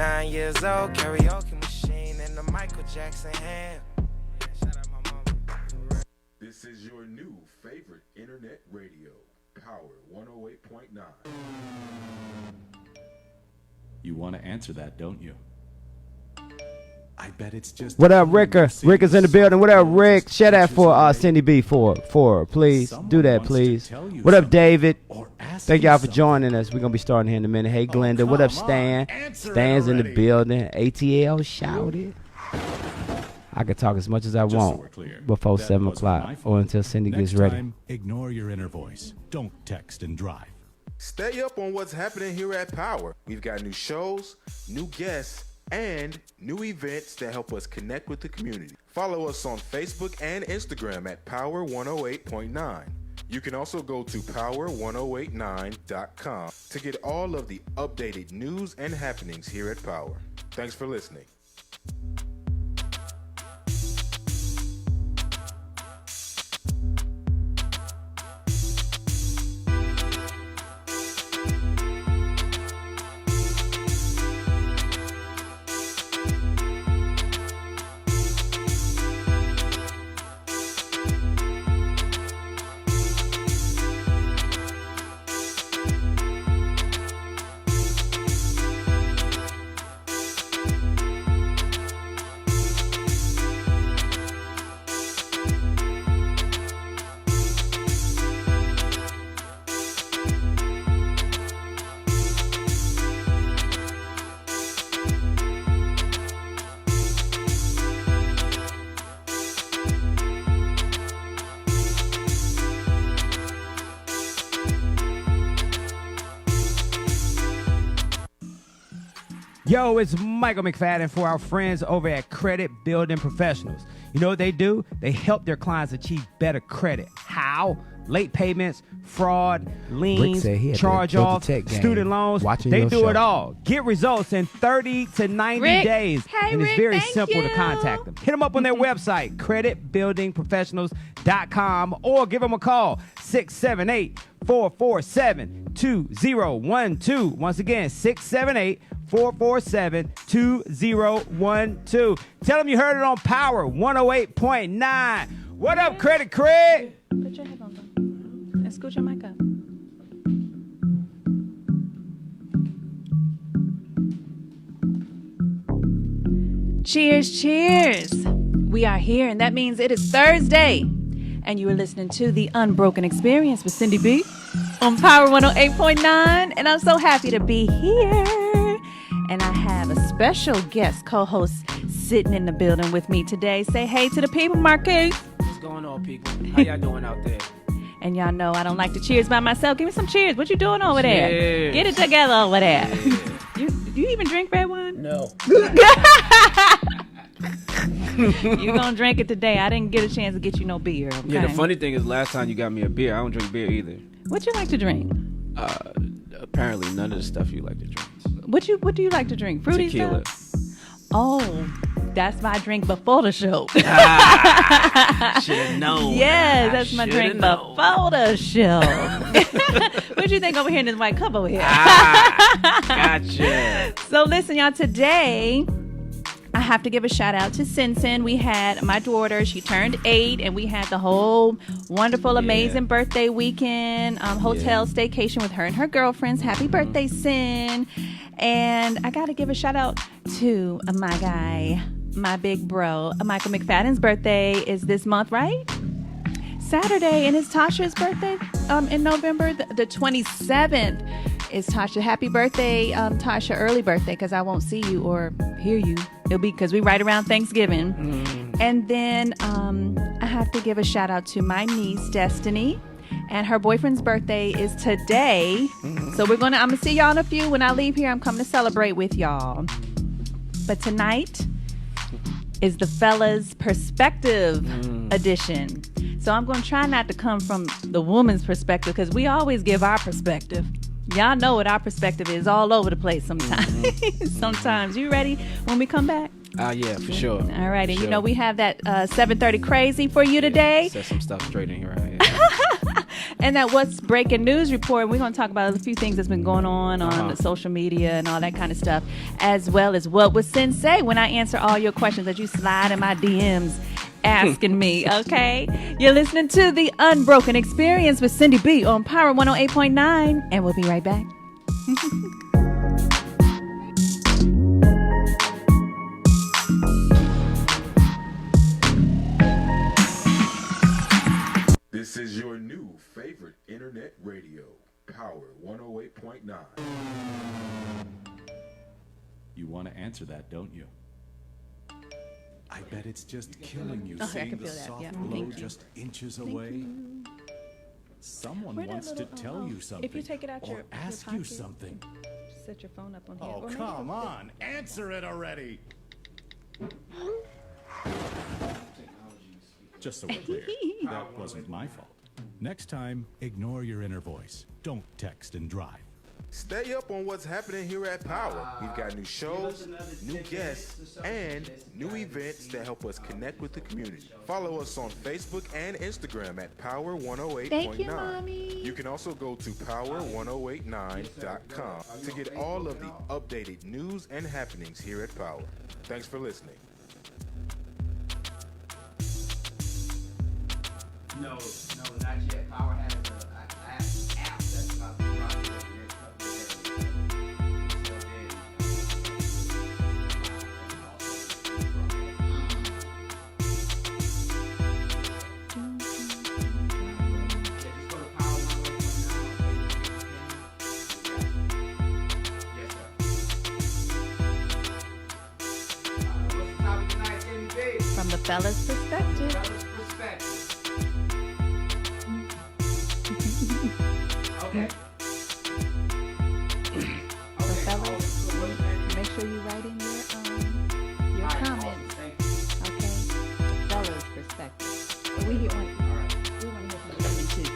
9 years old, karaoke machine, and the Michael Jackson hand. Shout out my mama. This is your new favorite internet radio, Power 108.9. You want to answer that, don't you? I bet it's just. What up, Ricker? Ricker's in the building. What up, Rick? Share that for Syndy B for please. Do that, please. What up, David? Thank y'all for joining us. We're going to be starting here in a minute. Hey, Glenda. What up, Stan? Stan's in the building. ATL shouted. I can talk as much as I want before 7 o'clock or until Syndy gets ready. Ignore your inner voice. Don't text and drive. Stay up on what's happening here at Power. We've got new shows, new guests, and new events that help us connect with the community. Follow us on Facebook and Instagram at Power 108.9. You can also go to power1089.com to get all of the updated news and happenings here at Power. Thanks for listening. Yo, it's Michael McFadden for our friends over at Credit Building Professionals. You know what they do? They help their clients achieve better credit. How? Late payments, fraud, liens, charge-offs, student loans. They do it all. Get results in 30 to 90 days. Hey, and it's Rick, very thank simple you. to contact them. Hit them up on their website, creditbuildingprofessionals.com, or give them a call, 678-447-2012. Once again, 678-447-2012. Tell them you heard it on Power 108.9. What up, Credit Craig? Put your headphones on and scoot your mic up. Cheers, cheers. We are here, and that means it is Thursday. And you are listening to the Unbroken Experience with Syndy B on Power 108.9. And I'm so happy to be here. And I have a special guest co-host sitting in the building with me today. Say hey to the people, Marques. What's going on, people? How y'all doing out there? And y'all know I don't like to cheers by myself. Give me some cheers. What you doing over there? Cheers. Get it together over there. Yeah. You even drink red wine? No. You gonna drink it today. I didn't get a chance to get you no beer. Okay? Yeah, the funny thing is last time you got me a beer, I don't drink beer either. What you like to drink? Apparently none of the stuff you like to drink. What do you like to drink? Fruity Tequila. stuff? Oh, that's my drink before the show. Should've known. Yes, that's my drink known. before the show. What you think over here in this white cup over here? Gotcha. So listen, y'all, today I have to give a shout out to Sin. We had my daughter, she turned 8, and we had the whole wonderful, amazing birthday weekend, hotel staycation with her and her girlfriends. Happy birthday, Sin. And I got to give a shout out to my guy, my big bro, Michael McFadden's birthday is this month, right? Saturday, and it's Tasha's birthday in November, the 27th. Is Tasha. Happy birthday, Tasha. Early birthday, because I won't see you or hear you. It'll be because we right around Thanksgiving. And then I have to give a shout out to my niece, Destiny. And her boyfriend's birthday is today. So I'm going to see y'all in a few. When I leave here, I'm coming to celebrate with y'all. But tonight is the Fellaz Perspective edition. So I'm going to try not to come from the woman's perspective, because we always give our perspective. Y'all know what our perspective is all over the place sometimes. Sometimes. You ready when we come back? Yeah, for sure. All right. And sure. you know, we have that 7:30 crazy for you today. Set some stuff straight in here. Right? And that What's Breaking News report, we're going to talk about a few things that's been going on the social media and all that kind of stuff, as well as What Would Sin Say, when I answer all your questions that you slide in my DMs asking me, okay? You're listening to The Unbroken Experience with Syndy B on Power 108.9, and we'll be right back. This is your new favorite internet radio, Power 108.9. You want to answer that, don't you? I bet it's just killing you, I seeing can the feel that, soft yeah. glow Thank you. just inches away. Someone Where that wants to little, tell you something, if you take it out or your ask you pocket, something. set your phone up on here. Oh, Or maybe come it'll- on, answer it already. Just so we're clear, that wasn't my fault. Next time, ignore your inner voice. Don't text and drive. Stay up on what's happening here at Power. We've got new shows, new guests, and new events that help us connect with the community. Follow us on Facebook and Instagram at Power 108.9. Thank you, Mommy. You can also go to power1089.com to get all of the updated news and happenings here at Power. Thanks for listening. No, not yet. Power has an app that's about to drop in the next couple of days. From the Fellaz Perspective. Fellaz Perspective. Okay. So fellas, make sure you write in your comments. Okay, the Fellaz Perspective. And we want to hear from women too.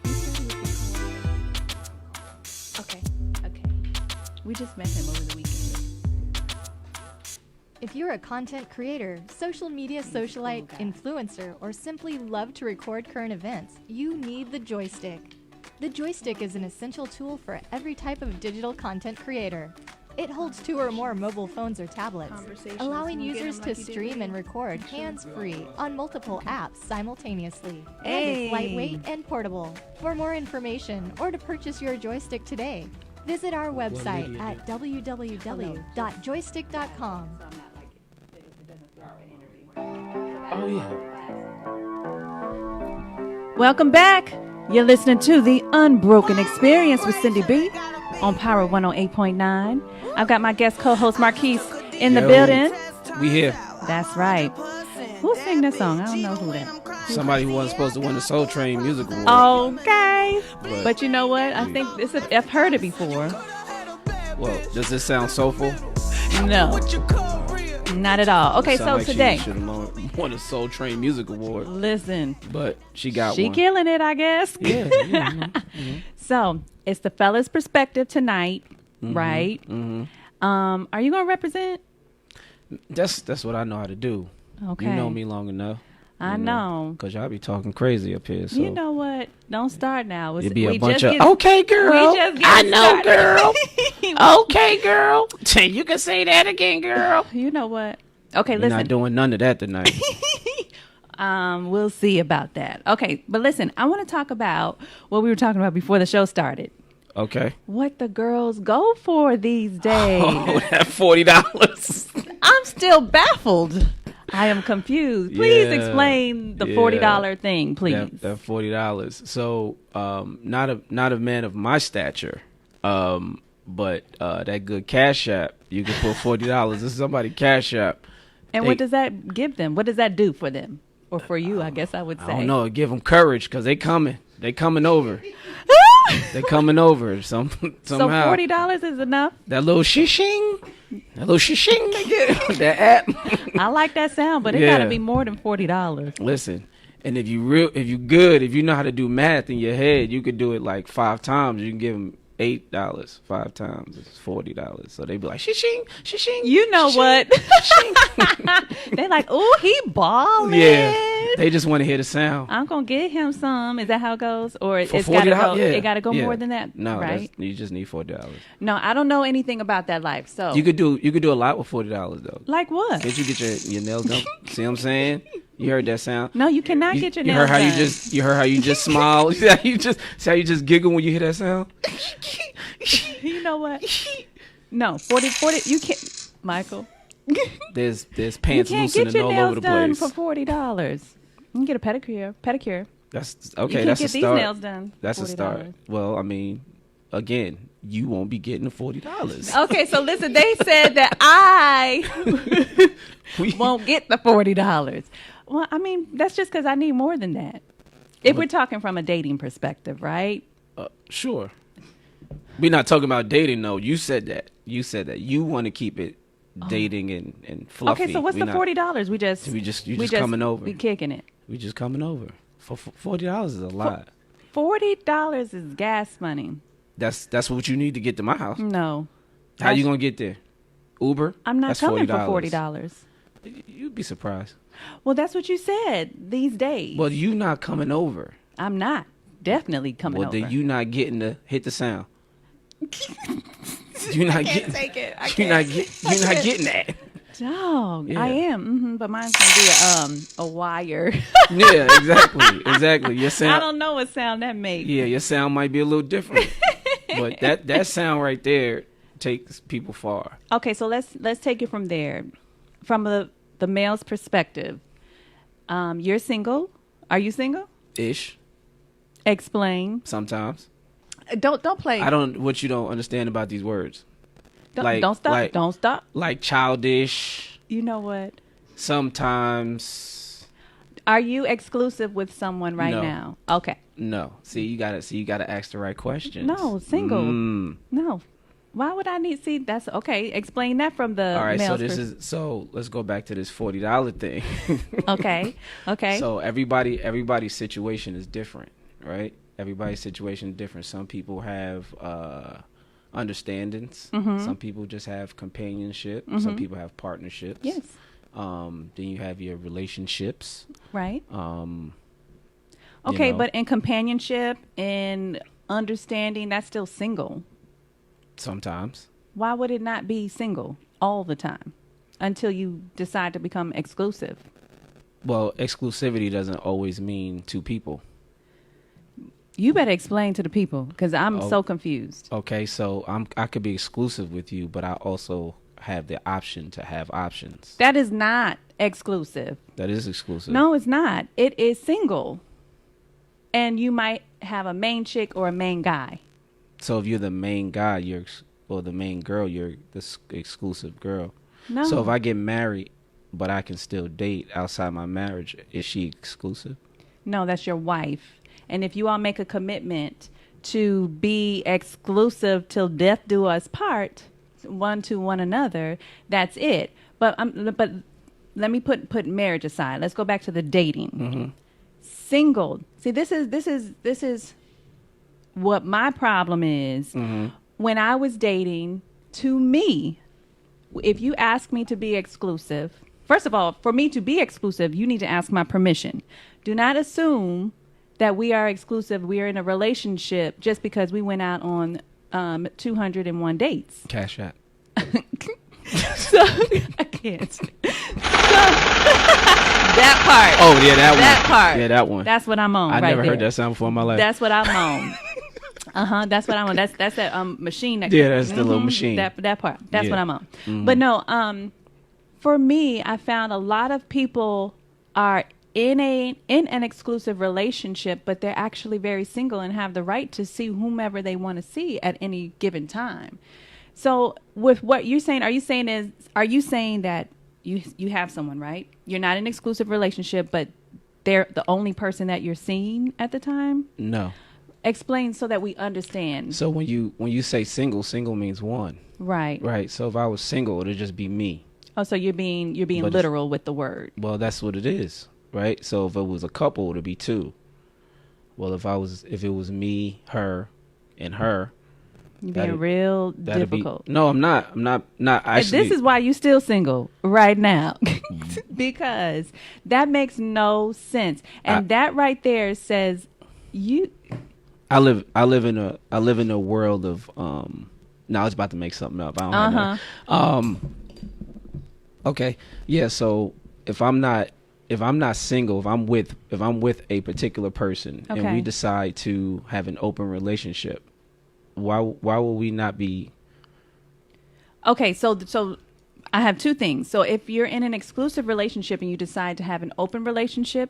You said he was gonna call you. Okay. We just met him over the weekend. If you're a content creator, social media socialite, influencer, or simply love to record current events, you need the joystick. The joystick is an essential tool for every type of digital content creator. It holds 2 or more mobile phones or tablets, allowing users to stream and record hands-free on multiple apps simultaneously. And it's lightweight and portable. For more information or to purchase your joystick today, visit our website at www.joystick.com. Oh, yeah. Welcome back. You're listening to The Unbroken Experience with Syndy B on Power 108.9. I've got my guest co-host Marques in the building. We here. That's right. Who sang that song? I don't know who that. Somebody who wasn't supposed to win the Soul Train Music Award. Okay. But you know what? I think I've heard it before. Well, does this sound soulful? No. Not at all. Okay, so Like today. she should have won a Soul Train Music Award. Listen. But she got She one. killing it, I guess. Yeah. So, it's the Fellaz Perspective tonight, right? Mm-hmm. Are you going to represent? That's what I know how to do. Okay. You know me long enough. I know. Because y'all be talking crazy up here. So. You know what? Don't start now. It'd be a We bunch just of, get- okay, girl. we just get I know, started. girl. Okay, girl. You can say that again, girl. You know what? Okay, We're listen. not doing none of that tonight. We'll see about that. Okay, but listen, I want to talk about what we were talking about before the show started. Okay. What the girls go for these days. Oh, that $40. I'm still baffled. I am confused. Please Yeah, explain the $40 thing, please. That $40. So, not a man of my stature, but that good Cash App, you can put $40. This is somebody Cash App. And what does that give them? What does that do for them? Or for you, I guess I would say. I don't know. Give them courage because they coming. They coming over. They coming over somehow. So $40 is enough? That little shishing they get that app. I like that sound, but it Yeah. gotta be more than $40. Listen, and if you know how to do math in your head, you could do it like 5 times. You can give them $8 5 times is $40. So they be like, shing, shing. You know what? They're like, oh, he balling. Yeah, they just want to hear the sound. I'm gonna get him some. Is that how it goes, or For it's gotta $40? go? Yeah. It gotta go Yeah. more than that. No, right? you just need $40. No, I don't know anything about that life. So You could do a lot with $40 though. like what? Can't you get your nails done? See what I'm saying? You heard that sound? No, you cannot get your You nails heard how done. you heard how you just smile. See how you just giggle when you hear that sound? You know what? No, 40. You can't, Michael. There's You pants can't get loosening your all nails over the done place. for $40. You can get a pedicure. That's You okay. can't That's get a these start. nails done. That's a $40. start. Well, I mean, again, you won't be getting the $40. Okay, so listen, they said that I won't get the $40. Well, I mean, that's just because I need more than that. If we're talking from a dating perspective, right? Sure. We're not talking about dating, though. You said that. You want to keep it dating and fluffy. Okay, so what's the $40? We just coming over. We kicking it. We just coming over. For $40 is a lot. $40 is gas money. That's what you need to get to my house. No. How you gonna get there? Uber? I'm not That's coming for $40. $40. You'd be surprised. Well, that's what you said these days. Well, you not coming over. I'm not. Definitely coming Well, over. then you not getting to hit the sound. You're not getting. Take it. You're not getting that. Dog, Yeah. I am. But mine's gonna be a wire. Yeah, exactly. Your sound. I don't know what sound that makes. Yeah, your sound might be a little different, but that sound right there takes people far. Okay, so let's take it from there, from the male's perspective. You're single. Are you single? Ish. Explain. Sometimes. Don't play. What you don't understand about these words. Don't stop. Don't stop. Like childish. You know what? Sometimes. Are you exclusive with someone right No. now? Okay. No. See, you gotta ask the right questions. No, single. Mm. No. Why would I need? See, that's okay. Explain that from the. All right. male's So let's go back to this $40 thing. Okay. Okay. So everybody's situation is different, right? Everybody's situation is different. Some people have understandings. Mm-hmm. Some people just have companionship. Mm-hmm. Some people have partnerships. Yes. Then you have your relationships. Right. You Okay, know, but in companionship and understanding, that's still single. sometimes. Why would it not be single all the time until you decide to become exclusive? Well, exclusivity doesn't always mean two people. You better explain to the people because I'm so confused. Okay, so I could be exclusive with you, but I also have the option to have options. That is not exclusive. That is exclusive. No, it's not. It is single. And you might have a main chick or a main guy. So if you're the main guy, or the main girl, you're the exclusive girl. No. So if I get married, but I can still date outside my marriage, is she exclusive? No, that's your wife. And if you all make a commitment to be exclusive till death do us part, one to one another, that's it. But let me put marriage aside. Let's go back to the dating. Mm-hmm. Single. See, this is what my problem is. Mm-hmm. When I was dating, to me, if you ask me to be exclusive, first of all, for me to be exclusive, you need to ask my permission. Do not assume that we are exclusive. We are in a relationship just because we went out on 201 dates. Cash app. So I can't. So, that part. Oh yeah, that one. That part. Yeah, that one. That's what I'm on. I right never heard there. that sound before in my life. That's what I'm on. That's what I'm on. That's that machine. That Yeah, that's the little machine. That part. That's Yeah. what I'm on. Mhm. But no. For me, I found a lot of people are in an exclusive relationship, but they're actually very single and have the right to see whomever they want to see at any given time. So with what you're saying, are you saying that you have someone, right? You're not in an exclusive relationship, but they're the only person that you're seeing at the time? No. Explain so that we understand. So when you say single means one. Right. Right. So if I was single, it'd just be me. Oh, so you're being But literal with the word. Well, that's what it is, right? So if it was a couple, it'd be two. Well, if it was me, her, and her, You're being real difficult. No, I'm not. I'm not actually. And this is why you still single right now. Because that makes no sense. And that right there says you. I live in a world of now I was about to make something up. I don't have okay. Yeah, so if I'm not single, if I'm with a particular person and we decide to have an open relationship, why will we not be? Okay, so I have two things. So if you're in an exclusive relationship and you decide to have an open relationship,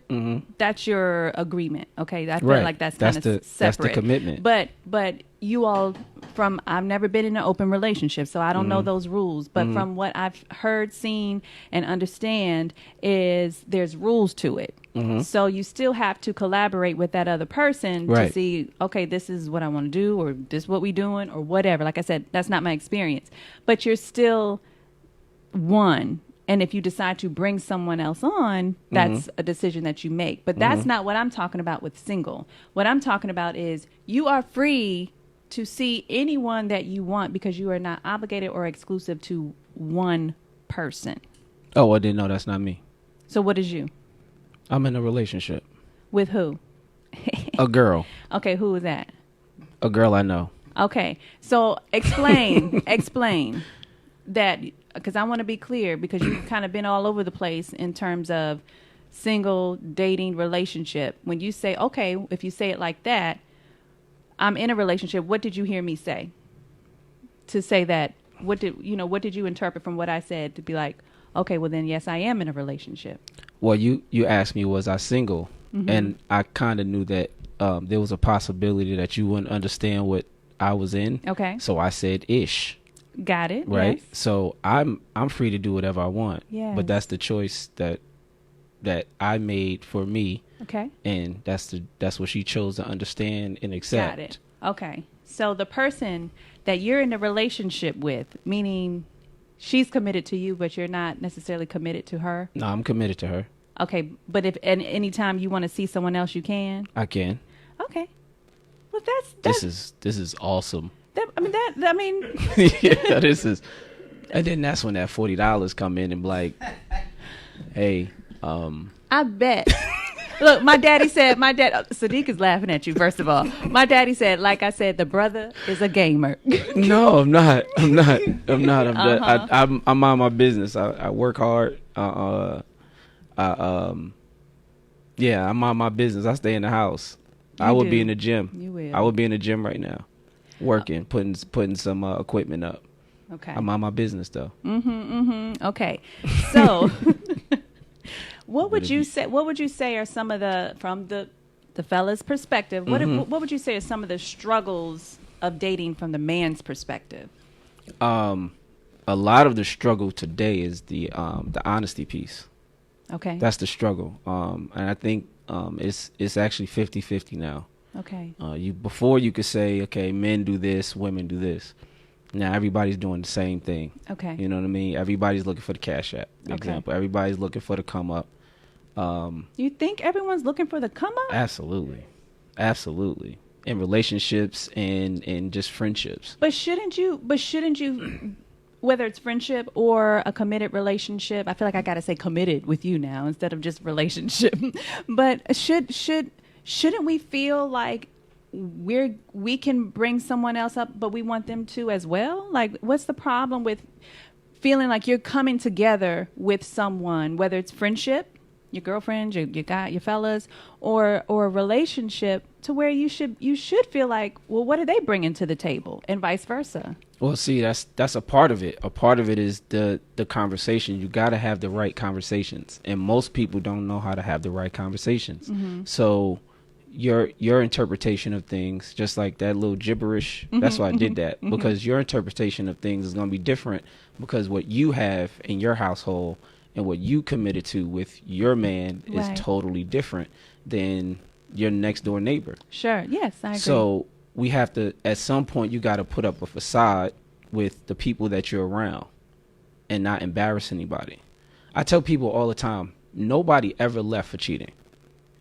that's your agreement. Okay, I feel like that's kind of separate. That's the commitment. But you all I've never been in an open relationship, so I don't know those rules. But from what I've heard, seen, and understand is there's rules to it. So you still have to collaborate with that other person to see, okay, this is what I want to do, or this is what we doing, or whatever. Like I said, that's not my experience. But you're still one, and if you decide to bring someone else on, that's a decision that you make. But that's not what I'm talking about with single. What I'm talking about is you are free to see anyone that you want because you are not obligated or exclusive to one person. Oh, I didn't know. That's not me. So what is you? I'm in a relationship. With who? A girl. Okay, who is that? A girl I know. Okay, so explain that, because I want to be clear, because you've kind of been all over the place in terms of single, dating, relationship. When you say, okay, if you say it like that, I'm in a relationship, what did you hear me say? To say that, what did you interpret from what I said to be like, okay, well then, yes, I am in a relationship. Well, you asked me, was I single? And I kind of knew that there was a possibility that you wouldn't understand what I was in. Okay. So I said ish. Got it. Right. Yes. So I'm free to do whatever I want. Yeah. But that's the choice that I made for me. Okay. And that's what she chose to understand and accept. Got it. Okay. So the person that you're in a relationship with, meaning she's committed to you, but you're not necessarily committed to her. No, I'm committed to her. Okay. But if anytime you want to see someone else, you can. I can. Okay. Well, this is awesome. I mean. Yeah, this is. And then that's when that $40 come in and be like, hey. I bet. Look, Sadiq is laughing at you, first of all. My daddy said, like I said, the brother is a gamer. No, I'm not. I'm on my business. I work hard. Yeah, I'm on my business. I stay in the house. I would be in the gym. You will. I would be in the gym right now, working, putting some equipment up. Okay. I'm on my business though. Okay. So, what would you say are some of from the Fellaz perspective? What would you say are some of the struggles of dating from the man's perspective? A lot of the struggle today is the honesty piece. Okay. That's the struggle. And I think it's actually 50-50 now. Okay. Before you could say, okay, men do this, women do this. Now everybody's doing the same thing. Okay. You know what I mean? Everybody's looking for the cash app. Example. Everybody's looking for the come up. You think everyone's looking for the come up? Absolutely. In relationships and just friendships. But shouldn't you whether it's friendship or a committed relationship, I feel like I gotta say committed with you now instead of just relationship. But shouldn't we feel like we can bring someone else up, but we want them to as well? Like, what's the problem with feeling like you're coming together with someone, whether it's friendship, your girlfriend, your guy, your fellas, or a relationship, to where you should feel like, well, what are they bringing to the table, and vice versa? Well, see, that's a part of it. A part of it is the conversation. You got to have the right conversations, and most people don't know how to have the right conversations. So your interpretation of things, just like that little gibberish, that's why I did that, because your interpretation of things is going to be different, because what you have in your household and what you committed to with your man is totally different than your next door neighbor. Sure. Yes, I agree. So we have to, at some point, you got to put up a facade with the people that you're around and not embarrass anybody. I tell people all the time, nobody ever left for cheating.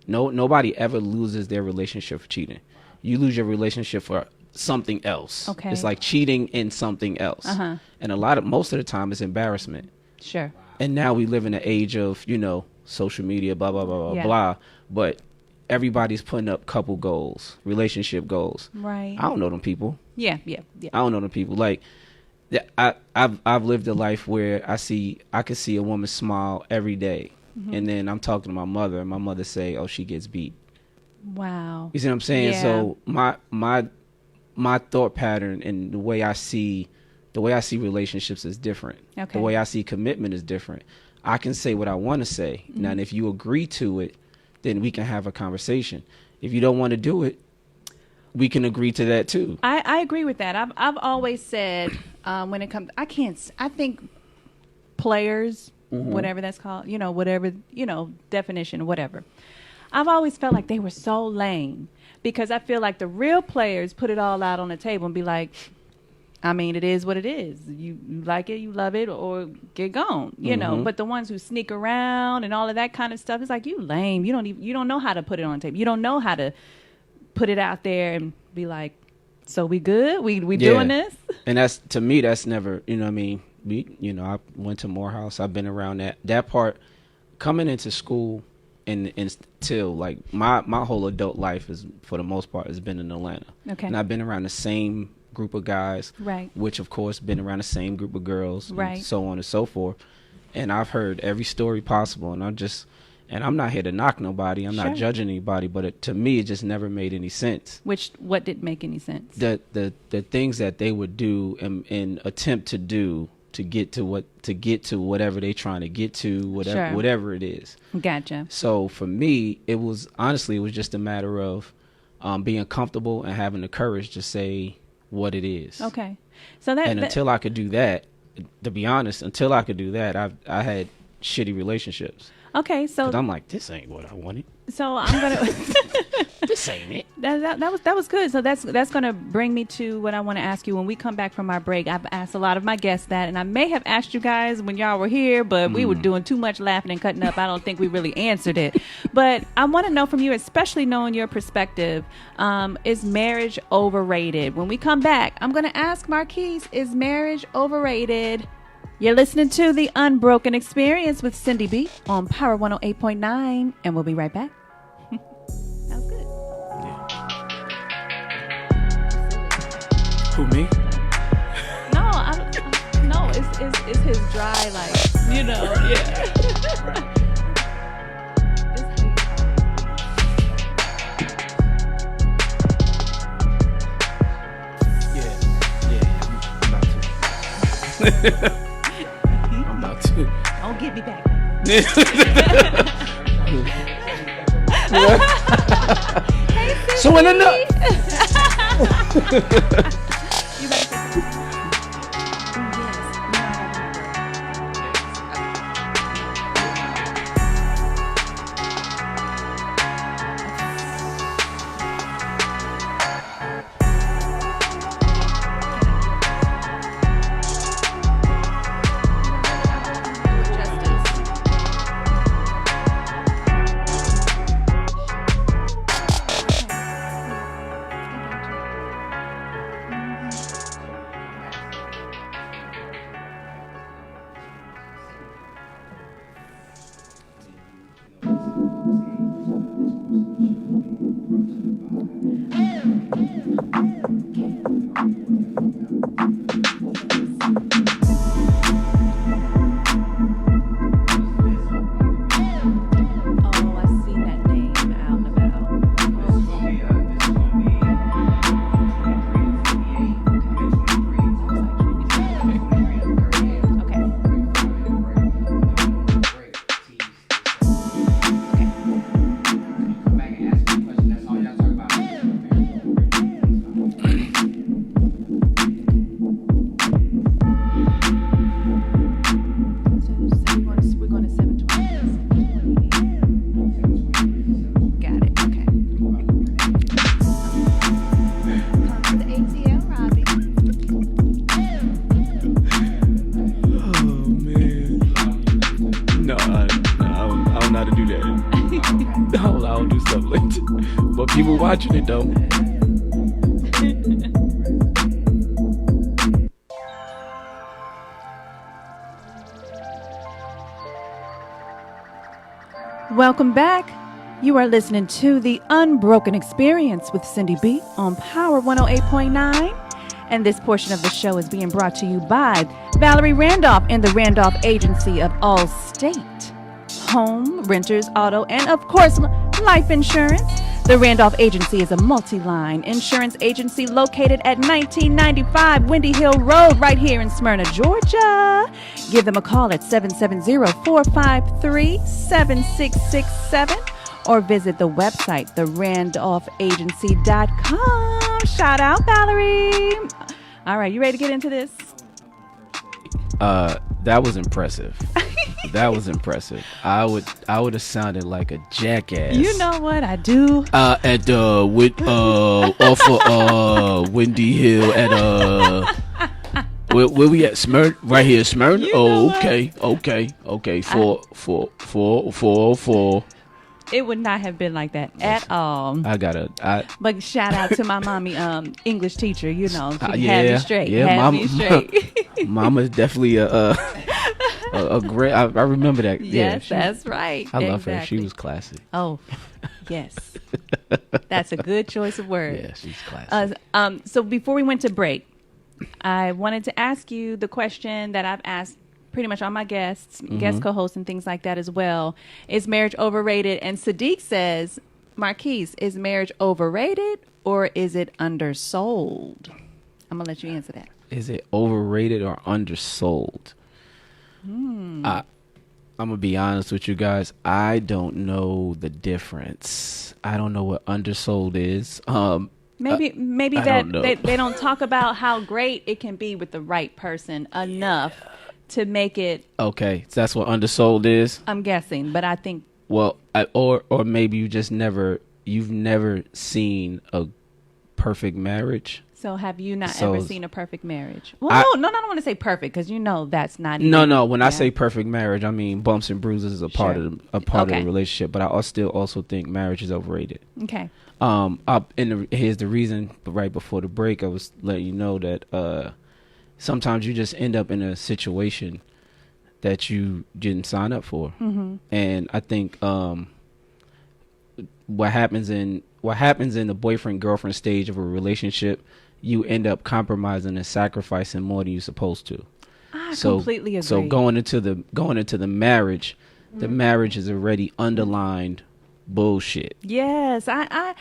Nobody ever loses their relationship for cheating. You lose your relationship for something else. Okay. It's like cheating in something else. Uh-huh. And most of the time it's embarrassment. Sure. And now we live in an age of, social media, blah, blah, blah, blah, blah. But everybody's putting up couple goals, relationship goals. Right. I don't know them people. Yeah. I don't know them people. Like, I've lived a life where I could see a woman smile every day. Mm-hmm. And then I'm talking to my mother, and my mother say, "Oh, she gets beat." Wow. You see what I'm saying? Yeah. So my thought pattern and the way I see relationships is different. Okay. The way I see commitment is different. I can say what I want to say. Mm-hmm. Now, and if you agree to it, then we can have a conversation. If you don't want to do it, we can agree to that too. I agree with that. I've always said when it comes, I think players, whatever that's called, whatever, definition, whatever. I've always felt like they were so lame because I feel like the real players put it all out on the table and be like, I mean, it is what it is. You like it, you love it, or get gone, know. But the ones who sneak around and all of that kind of stuff, it's like, you lame. You don't know how to put it on the table. You don't know how to put it out there and be like, so we good? We doing this? And to me, that's never, what I mean? I went to Morehouse. I've been around that part. Coming into school and until like my whole adult life is, for the most part, has been in Atlanta. Okay. And I've been around the same group of guys, right? Which of course been around the same group of girls, right? And so on and so forth. And I've heard every story possible, and I'm not here to knock nobody. I'm not judging anybody, but to me, it just never made any sense. What didn't make any sense? The things that they would do and attempt to do to get to whatever they trying to get to, whatever it is. Gotcha. So for me, it was just a matter of being comfortable and having the courage to say what it is. Okay. So until I could do that, to be honest, I had shitty relationships. Okay, so I'm like, this ain't what I wanted. So I'm gonna. This ain't it. That was good. So that's gonna bring me to what I want to ask you when we come back from our break. I've asked a lot of my guests that, and I may have asked you guys when y'all were here, but we were doing too much laughing and cutting up. I don't think we really answered it. But I want to know from you, especially knowing your perspective, is marriage overrated? When we come back, I'm gonna ask Marques, is marriage overrated? You're listening to The Unbroken Experience with Syndy B on Power 108.9, and we'll be right back. That was good. Yeah. Who, me? No, it's his dry, like, yeah. I'm about to. Don't get me back. Hey, so in enough. You better say something. But people watching it though. Welcome back. You are listening to the Unbroken Experience with Syndy B on Power 108.9. And this portion of the show is being brought to you by Valerie Randolph and the Randolph Agency of Allstate. Home, renters, auto, and of course, life insurance. The Randolph Agency is a multi-line insurance agency located at 1995 Windy Hill Road right here in Smyrna, Georgia. Give them a call at 770-453-7667 or visit the website, therandolphagency.com. Shout out, Valerie. All right, you ready to get into this? That was impressive. That was impressive. I would have sounded like a jackass. You know what I do? At off of Windy Hill at where we at? Smyrna, right here, Smyrna. Okay. 4. It would not have been like that at all. But shout out to my mommy, English teacher. You know, she had me straight. Me straight. Mama's definitely a great. I remember that. Yes, that's right. I love her. She was classy. Oh, yes. That's a good choice of words. Yeah, she's classy. So before we went to break, I wanted to ask you the question that I've asked pretty much all my guests, guest co-hosts, and things like that as well. Is marriage overrated? And Sadiq says, Marques, is marriage overrated or is it undersold? I'm going to let you answer that. Is it overrated or undersold? I'm going to be honest with you guys. I don't know the difference. I don't know what undersold is. Maybe that they don't talk about how great it can be with the right person enough to make it. Okay, so that's what undersold is. I'm guessing, but I think. Well, or maybe you've never seen a perfect marriage. So have you not ever seen a perfect marriage? Well, I don't want to say perfect because that's not. Even, no. When I say perfect marriage, I mean bumps and bruises is a part of the relationship. But I still also think marriage is overrated. Okay. Here's the reason. Right before the break, I was letting you know that sometimes you just end up in a situation that you didn't sign up for, and I think what happens in the boyfriend girlfriend stage of a relationship, you end up compromising and sacrificing more than you're supposed to. I completely agree. So going into the marriage, the marriage is already underlined bullshit. Yes, I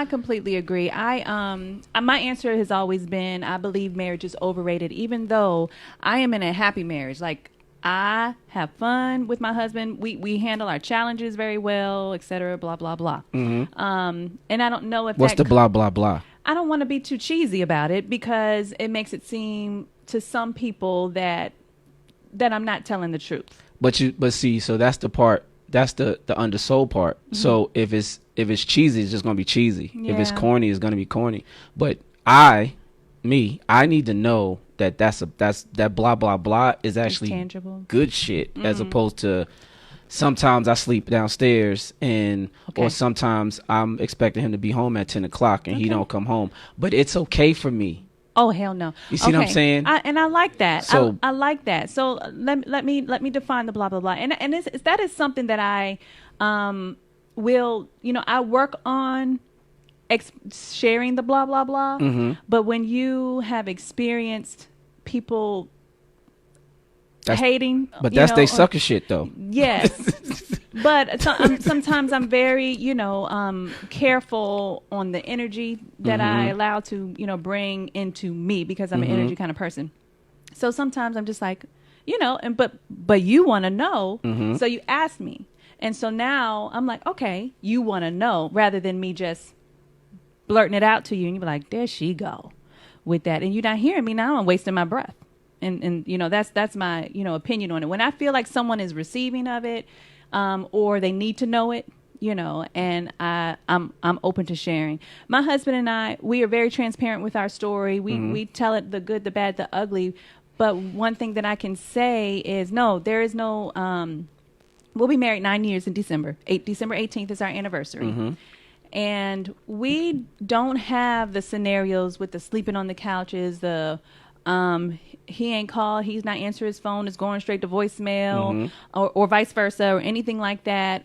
completely agree. My answer has always been I believe marriage is overrated, even though I am in a happy marriage. Like, I have fun with my husband. We handle our challenges very well, etc. Blah blah blah. And I don't know if what's the blah blah blah. I don't want to be too cheesy about it because it makes it seem to some people that I'm not telling the truth. But see, so that's the part. That's the undersold part. So if it's cheesy, it's just gonna be cheesy. Yeah. If it's corny, it's gonna be corny. But I need to know that that blah blah blah is actually tangible, good shit, as opposed to sometimes I sleep downstairs or sometimes I'm expecting him to be home at 10 o'clock and he don't come home. But it's okay for me. Oh, hell no. You see what I'm saying? I like that. So, I like that. So let me define the blah, blah, blah. And that is something that I will, I work on sharing the blah, blah, blah. But when you have experienced people hating. But that's they sucker shit, though. Yes. But sometimes I'm very, careful on the energy that I allow to, bring into me because I'm an energy kind of person. So sometimes I'm just like, but you want to know, so you ask me. And so now I'm like, okay, you want to know, rather than me just blurting it out to you and you're like, there she go with that. And you're not hearing me now, I'm wasting my breath. And that's my, opinion on it. When I feel like someone is receiving of it, or they need to know it, and I'm open to sharing. My husband and I, we are very transparent with our story. We tell it, the good, the bad, the ugly. But one thing that I can say is, no, there is no, we'll be married 9 years in December. December 18th is our anniversary. And we don't have the scenarios with the sleeping on the couches, the he ain't called, he's not answering his phone, it's going straight to voicemail, or vice versa, or anything like that.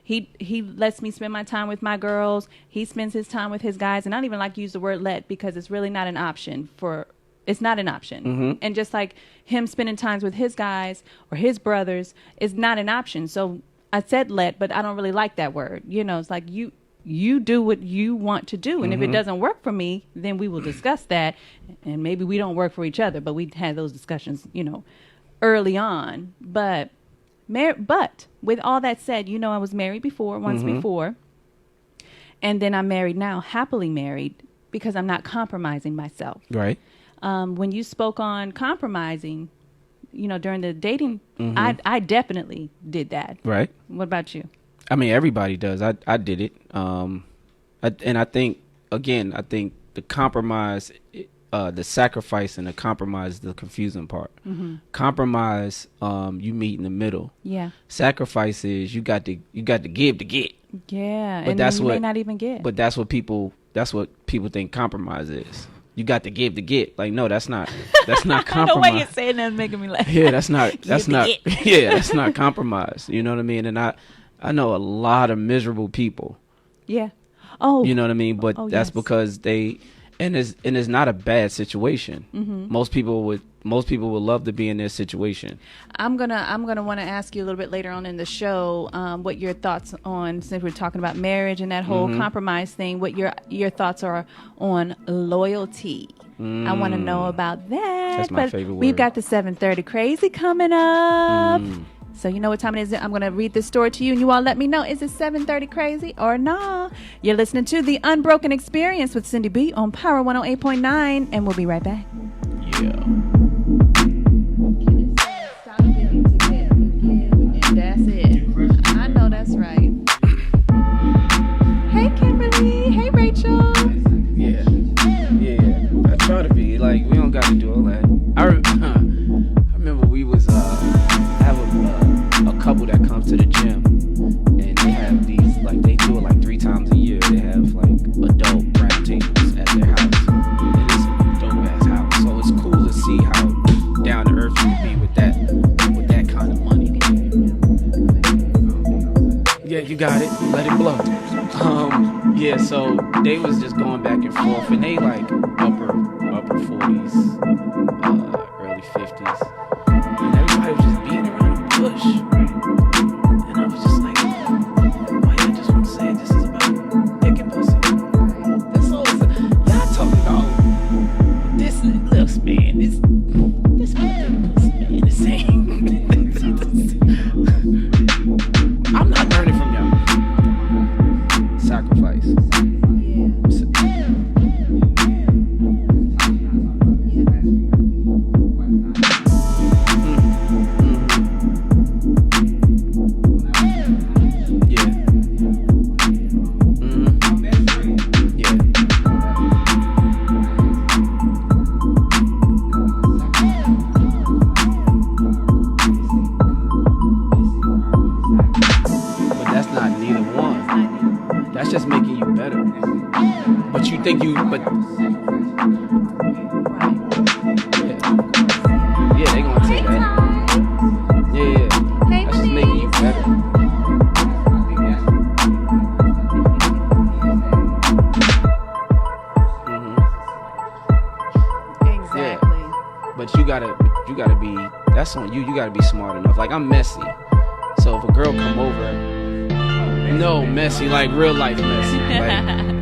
He lets me spend my time with my girls. He spends his time with his guys, and I don't even like to use the word let because it's really not an option it's not an option. And just like him spending times with his guys or his brothers is not an option. So I said let, but I don't really like that word. It's like you do what you want to do. And if it doesn't work for me, then we will discuss that. And maybe we don't work for each other, but we had those discussions, early on. But with all that said, I was married before, once before. And then I'm married now, happily married, because I'm not compromising myself. Right. When you spoke on compromising, during the dating, I definitely did that. Right. What about you? I mean, everybody does. I did it. And I think the compromise, the sacrifice and the compromise is the confusing part. Compromise, you meet in the middle. Yeah. Sacrifice is you got to give to get. Yeah. But and that's you what may not even get. But that's what people think compromise is. You got to give to get. Like, no, that's not compromise. The way you're saying that's making me laugh. Yeah, that's not that's not compromise. You know what I mean? And I know a lot of miserable people. Yeah. Oh. You know what I mean? But that's because it's not a bad situation. Most people would love to be in this situation. I'm gonna want to ask you a little bit later on in the show what your thoughts on, since we're talking about marriage and that whole compromise thing, what your thoughts are on loyalty. I want to know about that. That's my favorite word. We've got the 7:30 crazy coming up. So you know what time it is. I'm going to read this story to you, and you all let me know, is it 7:30 crazy or nah? You're listening to The Unbroken Experience with Syndy B on Power 108.9, and we'll be right back. Yeah. And that's it. I know that's right. Hey, Kimberly. Hey, Rachel. Yeah. I try to be like, we don't got to do all that. I remember we was have a couple that comes to the gym, and they have these, like, they do it like 3 times a year. They have like adult round tables at their house. It is a dope ass house, so it's cool to see how down to earth you can be with that kind of money. Yeah, you got it. Let it blow. Yeah, so they was just going back and forth, and they like upper 40s, early 50s, and everybody was just beating around the bush. And I was just like, why y'all just want to say this is about dick and pussy? That's all. Y'all talking about this looks, man. This man, this ain't. I'm not learning from y'all. Sacrifice. Just making you better, but you think you, but yeah, they gonna take that. Yeah, that's just making you better. Exactly. Yeah. But you gotta be. That's on you. You gotta be smart enough. Like, I'm messy, so if a girl come over. No, messy, like real life messy.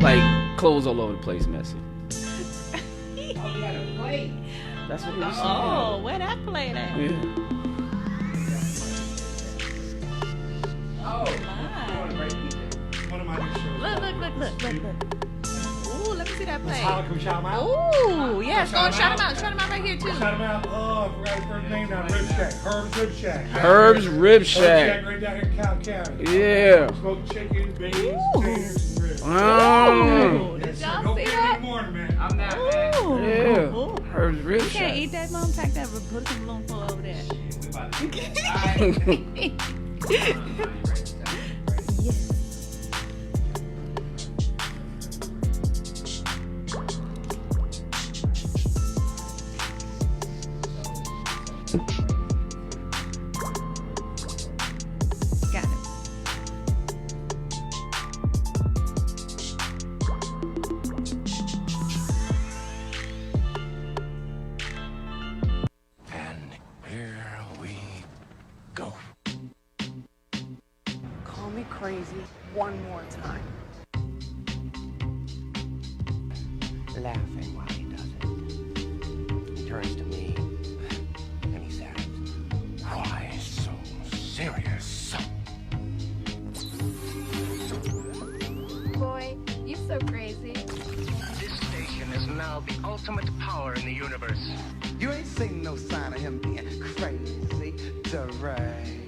like clothes all over the place messy. That's what it was. Oh, where that played at? Yeah. Oh, my. One of my new shows. Look. Ooh, let me see that play. Can we shout him out? Ooh, yes, go and shout him out. Shout him out right here, too. Shout him out. Oh, I forgot his first name now. Rib Shack. Herb's Rib Shack. Herb's Rib Shack. Right down here in Cal County. Yeah. Smoked chicken, beans, potatoes, and ribs. Oh. Did Yes, y'all sir. Go see get it that? in the morning, man. I'm not mad. Ooh. Yeah. Ooh. Herb's Rib You Shack. can't eat that, Mom. Pack that. Put some spoonful over there. We about to do that. Yes. Got it. And here we go. Call me crazy one more time. Laughing while he does it. He turns to me and he says, "Why so serious?" Boy, you so crazy. This station is now the ultimate power in the universe. You ain't seen no sign of him being crazy, deranged.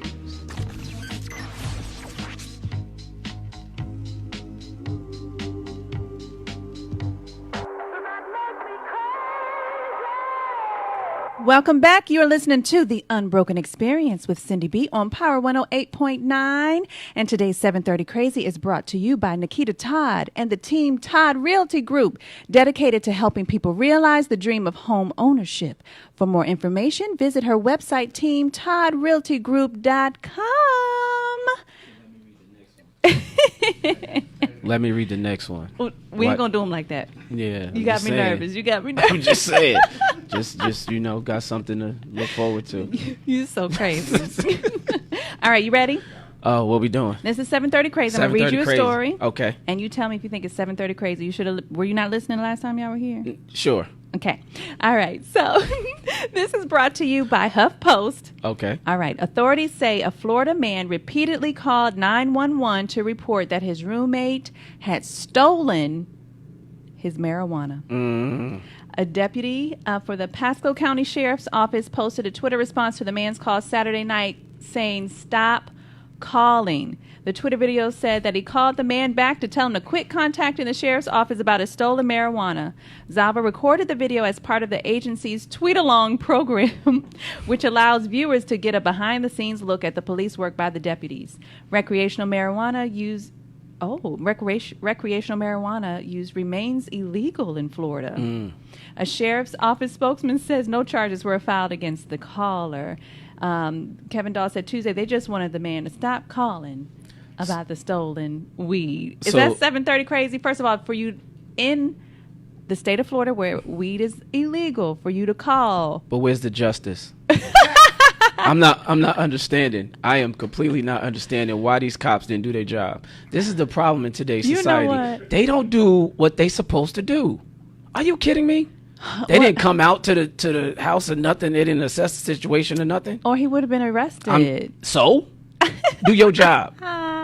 Welcome back. You're listening to The Unbroken Experience with Syndy B on Power 108.9. And today's 730 Crazy is brought to you by Nikita Todd and the Team Todd Realty Group, dedicated to helping people realize the dream of home ownership. For more information, visit her website, teamtoddrealtygroup.com. Let me read the next one. We ain't gonna do them like that. Yeah. You got me nervous. You got me nervous. I'm just saying. just got something to look forward to. You're so crazy. All right, you ready? Oh, what we doing? This is 730 Crazy. I'm going to read you a story. Okay. And you tell me if you think it's 730 Crazy. Were you not listening last time y'all were here? Sure. Okay. All right. So this is brought to you by HuffPost. Okay. All right. Authorities say a Florida man repeatedly called 911 to report that his roommate had stolen his marijuana. Mm-hmm. A deputy for the Pasco County Sheriff's Office posted a Twitter response to the man's call Saturday night saying, "Stop calling." The Twitter video said that he called the man back to tell him to quit contacting the sheriff's office about his stolen marijuana. Zava recorded the video as part of the agency's tweet-along program, which allows viewers to get a behind-the-scenes look at the police work by the deputies. Recreational marijuana use remains illegal in Florida. A sheriff's office spokesman says no charges were filed against the caller. Kevin Dahl said Tuesday they just wanted the man to stop calling about the stolen weed. Is that 730 Crazy? First of all, for you in the state of Florida where weed is illegal, for you to call. But where's the justice? I'm not understanding. I am completely not understanding why these cops didn't do their job. This is the problem in today's society. You know what? They don't do what they supposed to do. Are you kidding me? They didn't come out to the house or nothing. They didn't assess the situation or nothing. Or he would have been arrested. So? Do your job.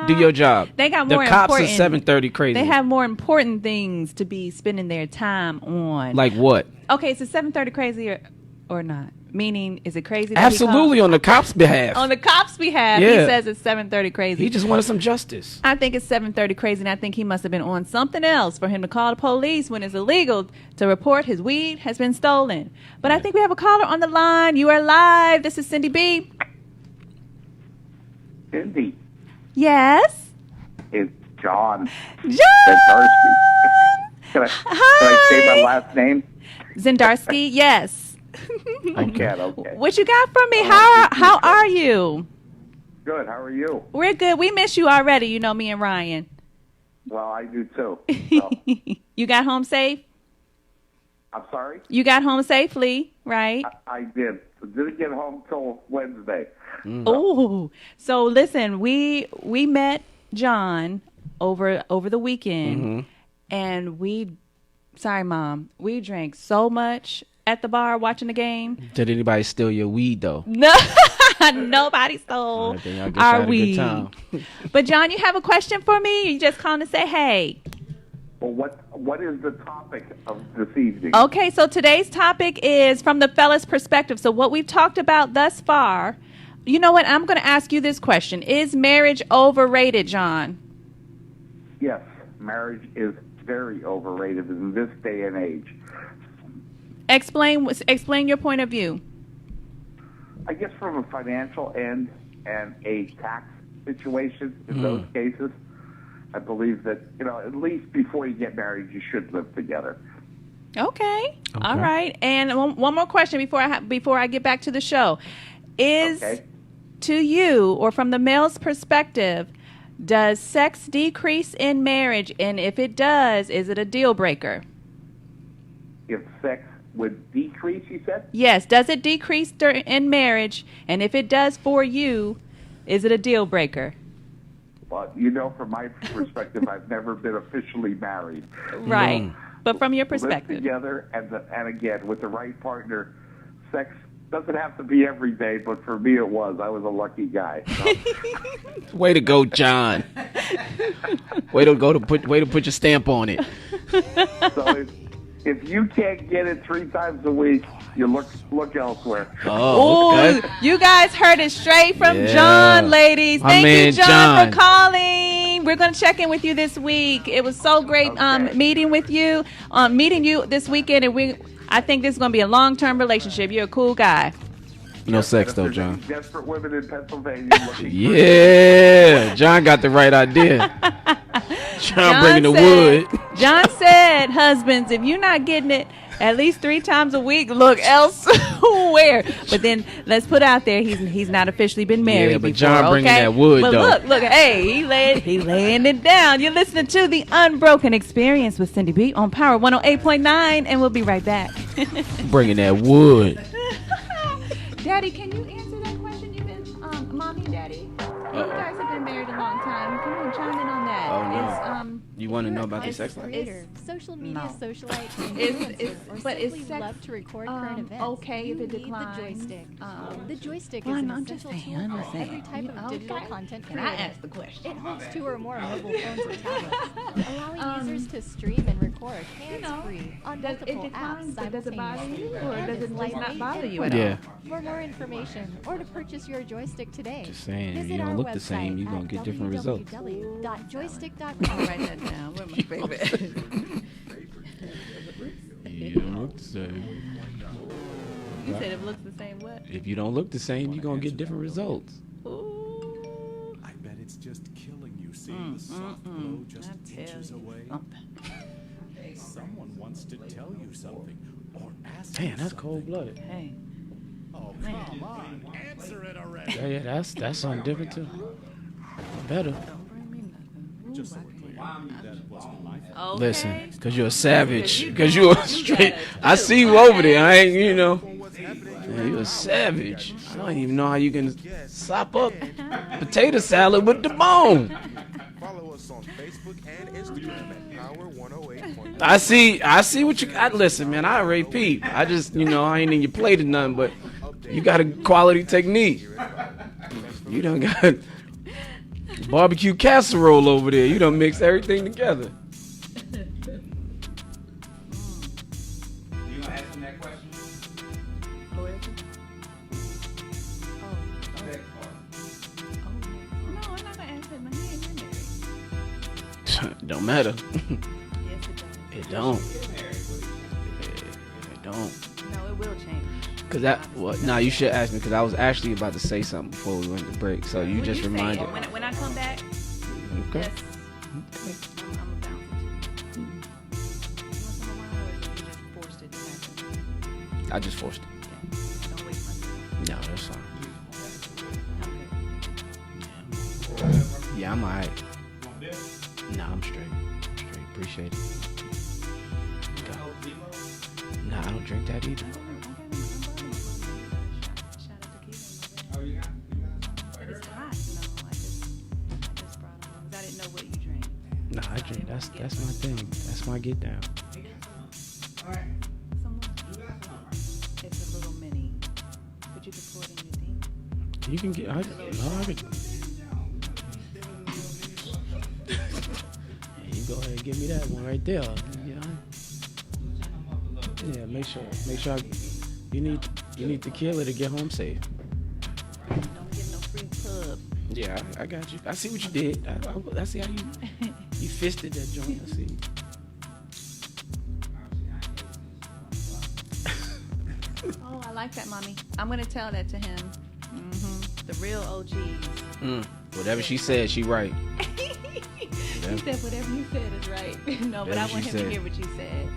Do your job. They got more the cops important. are 730 Crazy. They have more important things to be spending their time on. Like what? Okay, so 730 Crazy or not? Meaning, is it crazy? That Absolutely, on the cops' behalf. On the cops' behalf, Yeah. he says it's 730 Crazy. He just wanted some justice. I think it's 730 Crazy, and I think he must have been on something else for him to call the police when it's illegal to report his weed has been stolen. But I think we have a caller on the line. You are live. This is Syndy B. Syndy. Yes? It's John. John! Can I say my last name? Zendarsky, yes. Okay. What you got from me? How are you? Good. How are you? We're good. We miss you already, you know, me and Ryan. Well, I do too. So. You got home safe? I'm sorry? You got home safely, right? I did. Didn't get home till Wednesday. Oh, so listen, we met John over the weekend, and sorry, Mom, we drank so much at the bar watching the game. Did anybody steal your weed though? No, nobody stole our weed. But John, you have a question for me? You just calling to say hey? Well, what is the topic of this evening? Okay, so today's topic is from the Fellaz Perspective. So what we've talked about thus far, you know what? I'm going to ask you this question. Is marriage overrated, John? Yes, marriage is very overrated in this day and age. Explain your point of view. I guess from a financial end and a tax situation in those cases, I believe that, at least before you get married, you should live together. Okay. All right. And one more question before I get back to the show. Is to you, or from the male's perspective, does sex decrease in marriage? And if it does, is it a deal breaker? If sex would decrease, you said? Yes. Does it decrease in marriage? And if it does for you, is it a deal breaker? Well, from my perspective, I've never been officially married. Right. But from your perspective. Live together, and again, with the right partner, sex doesn't have to be every day, but for me it was. I was a lucky guy. So. Way to go, John. Way to put your stamp on it. So if you can't get it 3 times a week, you look elsewhere. Oh, okay. You guys heard it straight from John, ladies. Thank you, John, for calling. We're going to check in with you this week. It was so great meeting you this weekend, and I think this is going to be a long-term relationship. You're a cool guy. No sex, though, John. Desperate women in Pennsylvania. Yeah, John got the right idea. John bringing the wood. John said, husbands, if you're not getting it at least 3 times a week, look elsewhere. But then let's put out there, he's not officially been married. Yeah, but before, John bringing that wood, but though. Look, hey, he laying it down. You're listening to the Unbroken Experience with Syndy B on Power 108.9, and we'll be right back. Bringing that wood. Daddy, can you answer that question? You've been, Mommy and Daddy? You guys have been married a long time. Come on, chime in on that. Oh, no. You want to know about the sex life? Creator, social media socialite, or simply love to record current events. Okay, if it declines. The joystick. The joystick is an essential tool for every type of digital content creator. Can I ask the question? It holds 2 or more mobile phones or tablets, allowing users to stream and record hands-free on multiple apps simultaneously. Does it bother you, or does it not bother you at all? For more information or to purchase your joystick today, Just saying, visit you don't our look the same, website you're going to get different results. www.joystick.com. Write that down. Where my favorite? You don't look the same. You said it looks the same what? If you don't look the same, you're going to get different results. Ooh. I bet it's just killing you seeing the soft glow just inches away. Someone wants to tell you something or ask you Man, that's cold-blooded. Hey. Oh, come on. Answer it already. Yeah, that's something different, too. Better. Don't bring me nothing. Just so we're clear, that wasn't my fault. Okay. Listen, because you're a savage. Because you're a straight... I see you over there. I ain't, Man, you're a savage. I don't even know how you can sop up potato salad with the bone. Follow us on Facebook and Instagram at Power 108. I see what you got. Listen, man, I already peeped. I just, I ain't in your plate or nothing, but you got a quality technique. You done got barbecue casserole over there. You done mixed everything together. You gonna ask him that question? No, I'm not gonna answer him. He ain't married. Don't matter. Yes, it does. It don't. It don't. No, it will change. You should ask me because I was actually about to say something before we went to break. So you just reminded. When I come back. Okay. Yes. I'm about to. You want some of mine, or you just forced it to happen? I just forced it. Yeah. Don't waste my time. No, that's fine. Okay. Yeah, I'm alright. Nah, I'm straight. Appreciate it. Nah, I don't drink that either. Nah, I drink. That's my thing. That's my get down. It's a little mini, but you can pour it in your thing. You can get. I could. You go ahead and give me that one right there. Yeah, make sure. You need tequila to get home safe. Don't get no free pub. Yeah, I got you. I see what you did. I see how you fisted that joint. I see. Oh, I like that, Mommy. I'm gonna tell that to him. The real OGs. Whatever she said, she right. He said whatever you said is right. No, but I want him to hear what you said.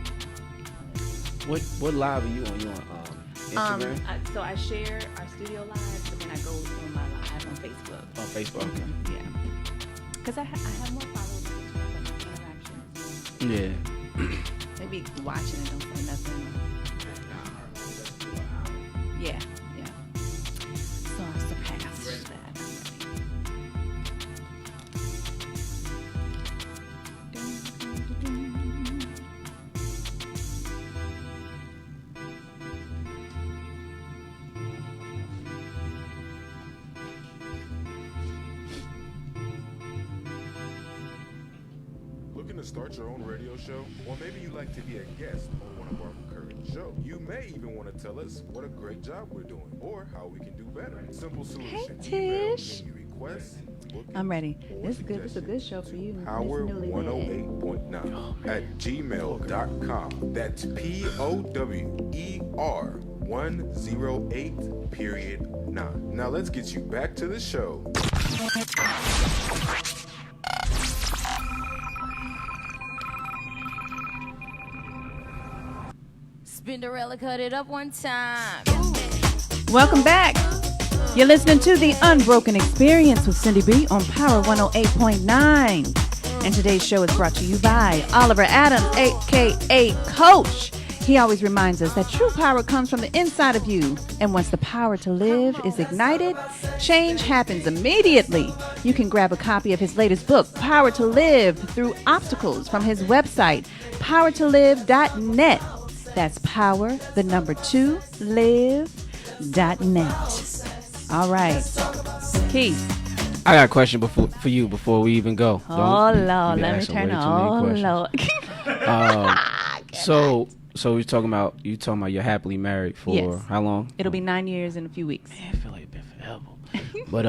What live are you on? You on Instagram? So I share our studio live, but then I go on my live on Facebook. On Facebook, okay. Yeah. Because I have more followers on Facebook, but no interactions. Yeah. They be watching and don't say nothing. Yeah. So I surpassed that. Looking to start your own radio show? Or maybe you'd like to be a guest on one of our recurring shows. You may even want to tell us what a great job we're doing or how we can do better. Simple solution. Hey, Tish. Email any requests, I'm ready. This is good. This is a good show for you. Power 108.9 at gmail.com. That's POWER 108.9. Now let's get you back to the show. Spinderella cut it up one time. Welcome back. You're listening to the Unbroken Experience with Syndy B on Power 108.9. And today's show is brought to you by Oliver Adams, a.k.a. Coach. He always reminds us that true power comes from the inside of you. And once the power to live is ignited, change happens immediately. You can grab a copy of his latest book, Power to Live Through Obstacles, from his website, powertolive.net. That's power, the number 2, live.net. All right. Keith. I got a question for you before we even go. Oh, Lord. Let me turn on. Oh, Lord. So we're talking about you're happily married for how long? It'll be 9 years in a few weeks. Man, I feel like it's been forever. But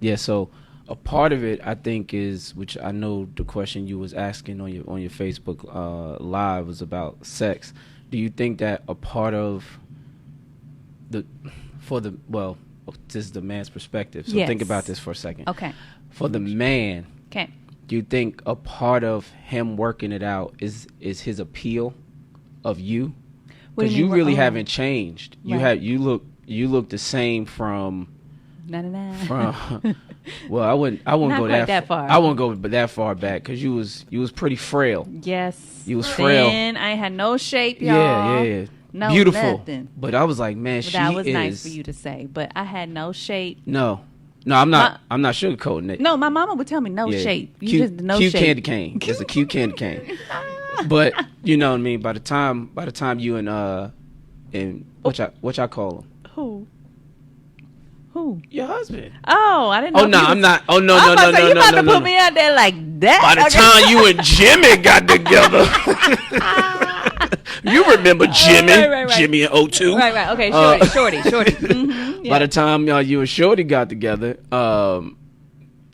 yeah. So a part of it, I think, is, which I know the question you was asking on your Facebook live was about sex. Do you think that a part of this is the man's perspective. So think about this for a second. Okay. For the man. Okay. Do you think a part of him working it out is his appeal of you? Because you really haven't changed. Right. You look the same from. Well, I wouldn't go that far. I wouldn't go that far back because you was pretty frail. Yes. You was frail. And I had no shape, y'all. Yeah. No, beautiful. Nothing. But I was like, man, that was nice for you to say. But I had no shape. No, I'm not sugarcoating it. No, my mama would tell me no shape. You cute, just no cute shape. Candy cane. It's a cute candy cane. But you know what I mean. By the time you and what y'all call him? Who? Your husband. Oh, I didn't know. Oh no, I'm not. Oh no. You about to put me out there like that? By the time you and Jimmy got together. You remember Jimmy? Right. Jimmy and O2. Right. Okay, Shorty. Mm-hmm. Yeah. By the time you and Shorty got together,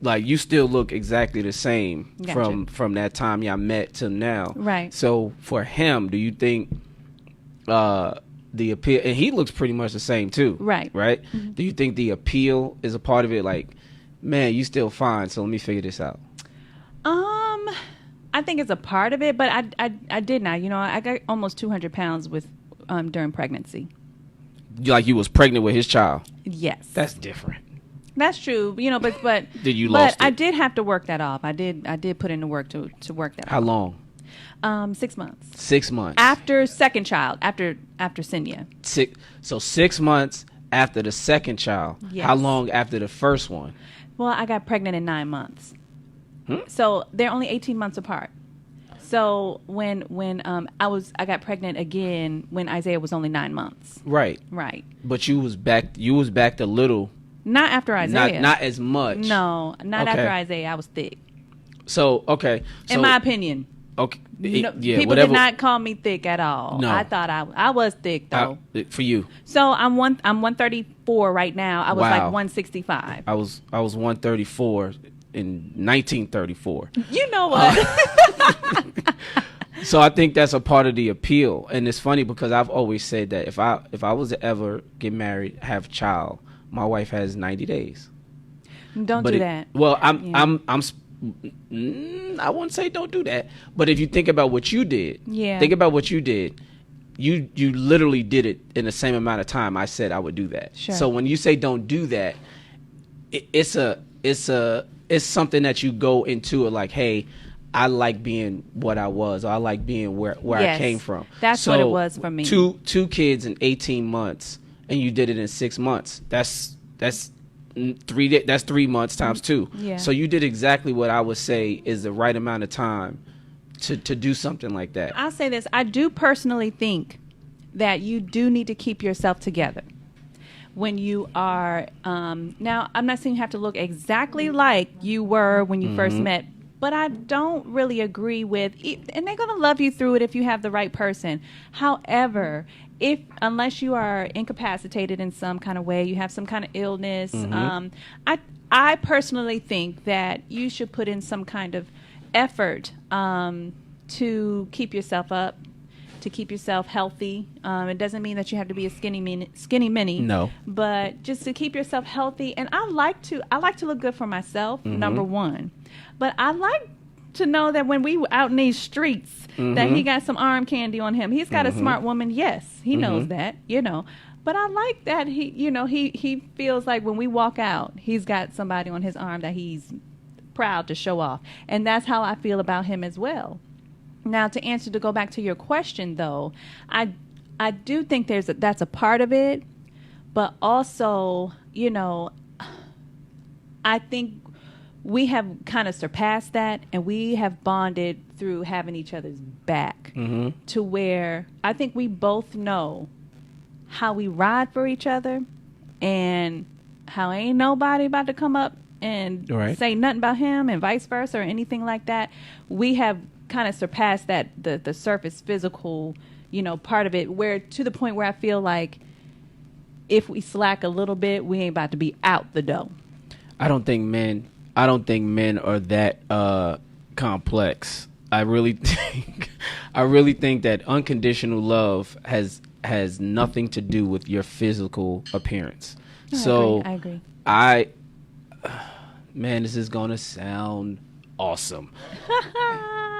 like you still look exactly the same from that time y'all met till now. Right. So for him, do you think the appeal, and he looks pretty much the same too. Right. Mm-hmm. Do you think the appeal is a part of it? Like, man, you still fine, so let me figure this out. I think it's a part of it, but I did not. You know, I got almost 200 pounds during pregnancy. Like you was pregnant with his child? Yes. That's different. That's true. You know, but did you lost it? I did have to work that off. I did put in the work to work that off. How long? 6 months. 6 months. After second child, after Syndy. 6 months after the second child. Yes. How long after the first one? Well, I got pregnant in 9 months. So they're only 18 months apart. So when I got pregnant again when Isaiah was only 9 months. Right. But you was back a little. Not after Isaiah. Not as much. No, not after Isaiah. I was thick. So, okay. In my opinion. Okay. People whatever. did not call me thick at all. No. I thought I was thick though. For you. So I'm 134 right now. I was like 165. I was 134 in 1934. You know what? So I think that's a part of the appeal, and it's funny because I've always said that if I was to ever get married, have a child, my wife has 90 days. Don't do that. Well, I'm I wouldn't say don't do that. But if you think about what you did, think about what you did. You literally did it in the same amount of time I said I would do that. Sure. So when you say don't do that, it's something that you go into it like, hey, I like being what I was. Or I like being where I came from. That's what it was for me. Two kids in 18 months, and you did it in 6 months. That's 3 months times 2. Yeah. So you did exactly what I would say is the right amount of time to do something like that. I'll say this. I do personally think that you do need to keep yourself together when you are, now I'm not saying you have to look exactly like you were when you first met, but I don't really agree with, and they're going to love you through it if you have the right person. However, unless you are incapacitated in some kind of way, you have some kind of illness, I personally think that you should put in some kind of effort to keep yourself up, to keep yourself healthy. It doesn't mean that you have to be a skinny mini. No. But just to keep yourself healthy. And I like to look good for myself, number one. But I like to know that when we were out in these streets, that he got some arm candy on him. He's got a smart woman. Yes, he knows that, But I like that he feels like when we walk out, he's got somebody on his arm that he's proud to show off. And that's how I feel about him as well. Now, to go back to your question, though, I do think that's a part of it. But also, I think we have kind of surpassed that, and we have bonded through having each other's back to where I think we both know how we ride for each other and how ain't nobody about to come up and say nothing about him and vice versa or anything like that. We have kind of surpassed that, the surface physical, part of it, where to the point where I feel like if we slack a little bit, we ain't about to be out the door. I don't think men are that complex. I really think that unconditional love has nothing to do with your physical appearance. I agree. Man, this is gonna sound awesome.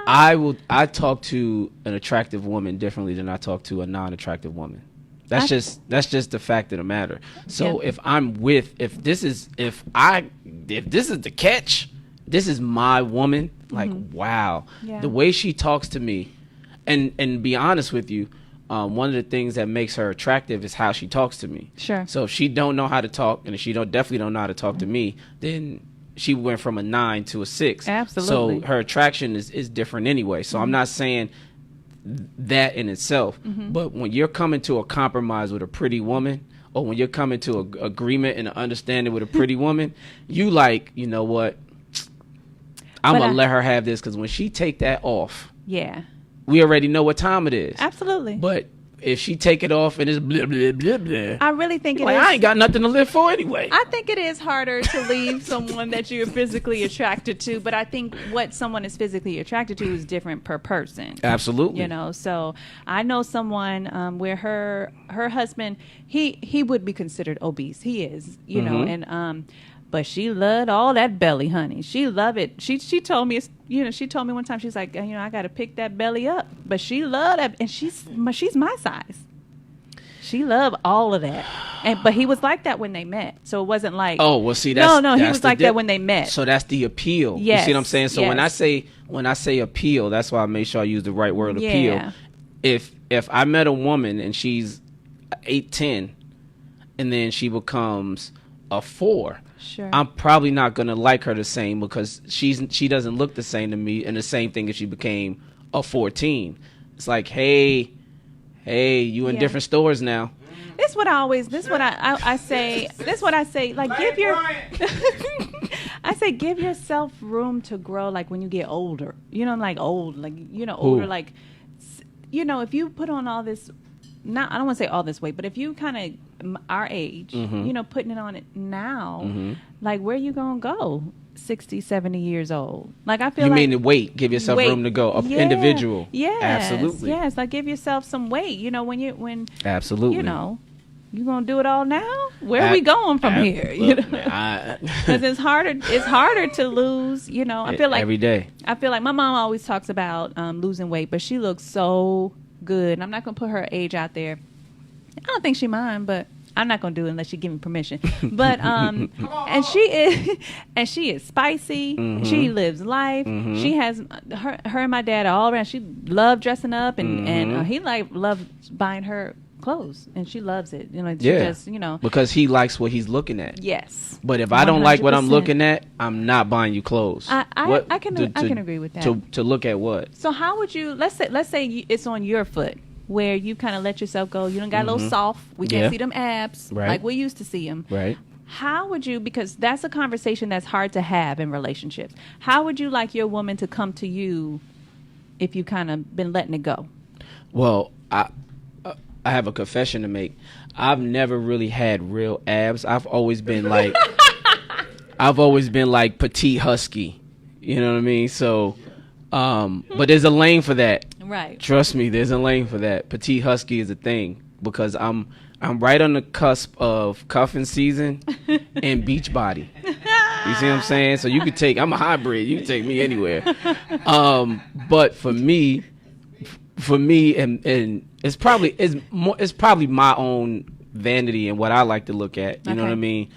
I talk to an attractive woman differently than I talk to a non-attractive woman. That's just the fact of the matter. So if this is the catch, this is my woman. Like, wow, the way she talks to me, and be honest with you, one of the things that makes her attractive is how she talks to me. Sure. So if she don't know how to talk, and if she definitely don't know how to talk to me, then she went from a 9 to a 6. Absolutely. So her attraction is different anyway. So I'm not saying that in itself, but when you're coming to a compromise with a pretty woman, or when you're coming to an agreement and an understanding with a pretty woman, you know what? I'm going to let her have this, because when she take that off, we already know what time it is. Absolutely. But if she take it off and it's blah, blah, blah, blah, I really think I ain't got nothing to live for anyway. I think it is harder to leave someone that you're physically attracted to, but I think what someone is physically attracted to is different per person. Absolutely. So I know someone where her husband, he would be considered obese. He is, and but she loved all that belly, honey. She loved it. She told me, she told me one time, she's like, I got to pick that belly up. But she loved that, and she's my size. She loved all of that. But he was like that when they met. So it wasn't like, oh, well, see, that's no, he was like that when they met. So that's the appeal. Yes. You see what I'm saying? So when I say appeal, that's why I make sure I use the right word, appeal. If I met a woman and she's 8'10", and then she becomes a 4. Sure. I'm probably not gonna like her the same, because she doesn't look the same to me, and the same thing if she became a 14. It's like, hey, you in different stores now. This what I say. Like, give yourself room to grow. Like when you get older, like old, like older. Like, if you put on all this. I don't want to say all this weight, but if you kind of our age, putting it on it now, like where you gonna go 60, 70 years old? Like I feel you mean the weight, give yourself room to go, individual. Yeah, absolutely. Yes, like give yourself some weight. When absolutely, you gonna do it all now? where are we going from here? You know, because it's harder to lose. You know, I feel like every day. I feel like my mom always talks about losing weight, but she looks so good. And I'm not gonna put her age out there. I don't think she mind, but I'm not gonna do it unless she give me permission. But and she is spicy. Mm-hmm. She lives life. Mm-hmm. She has her and my dad are all around. She loved dressing up, and he loves buying her clothes, and she loves it. You know, she just, you know, because he likes what he's looking at. Yes. But if I don't like what I'm looking at, I'm not buying you clothes. I can agree with that. To look at what? So how would you? Let's say it's on your foot, where you kind of let yourself go. You don't got a little soft. We can't see them abs like we used to see them. Right. How would you, because that's a conversation that's hard to have in relationships. How would you like your woman to come to you if you kind of been letting it go? Well, I have a confession to make. I've never really had real abs. I've always been like petite husky. You know what I mean? So, but there's a lane for that. Right. Trust me, there's a lane for that. Petite husky is a thing because I'm right on the cusp of cuffing season and beach body. You see what I'm saying? So you could take, I'm a hybrid. You can take me anywhere. But for me, and it's probably my own vanity and what I like to look at. You know what I mean?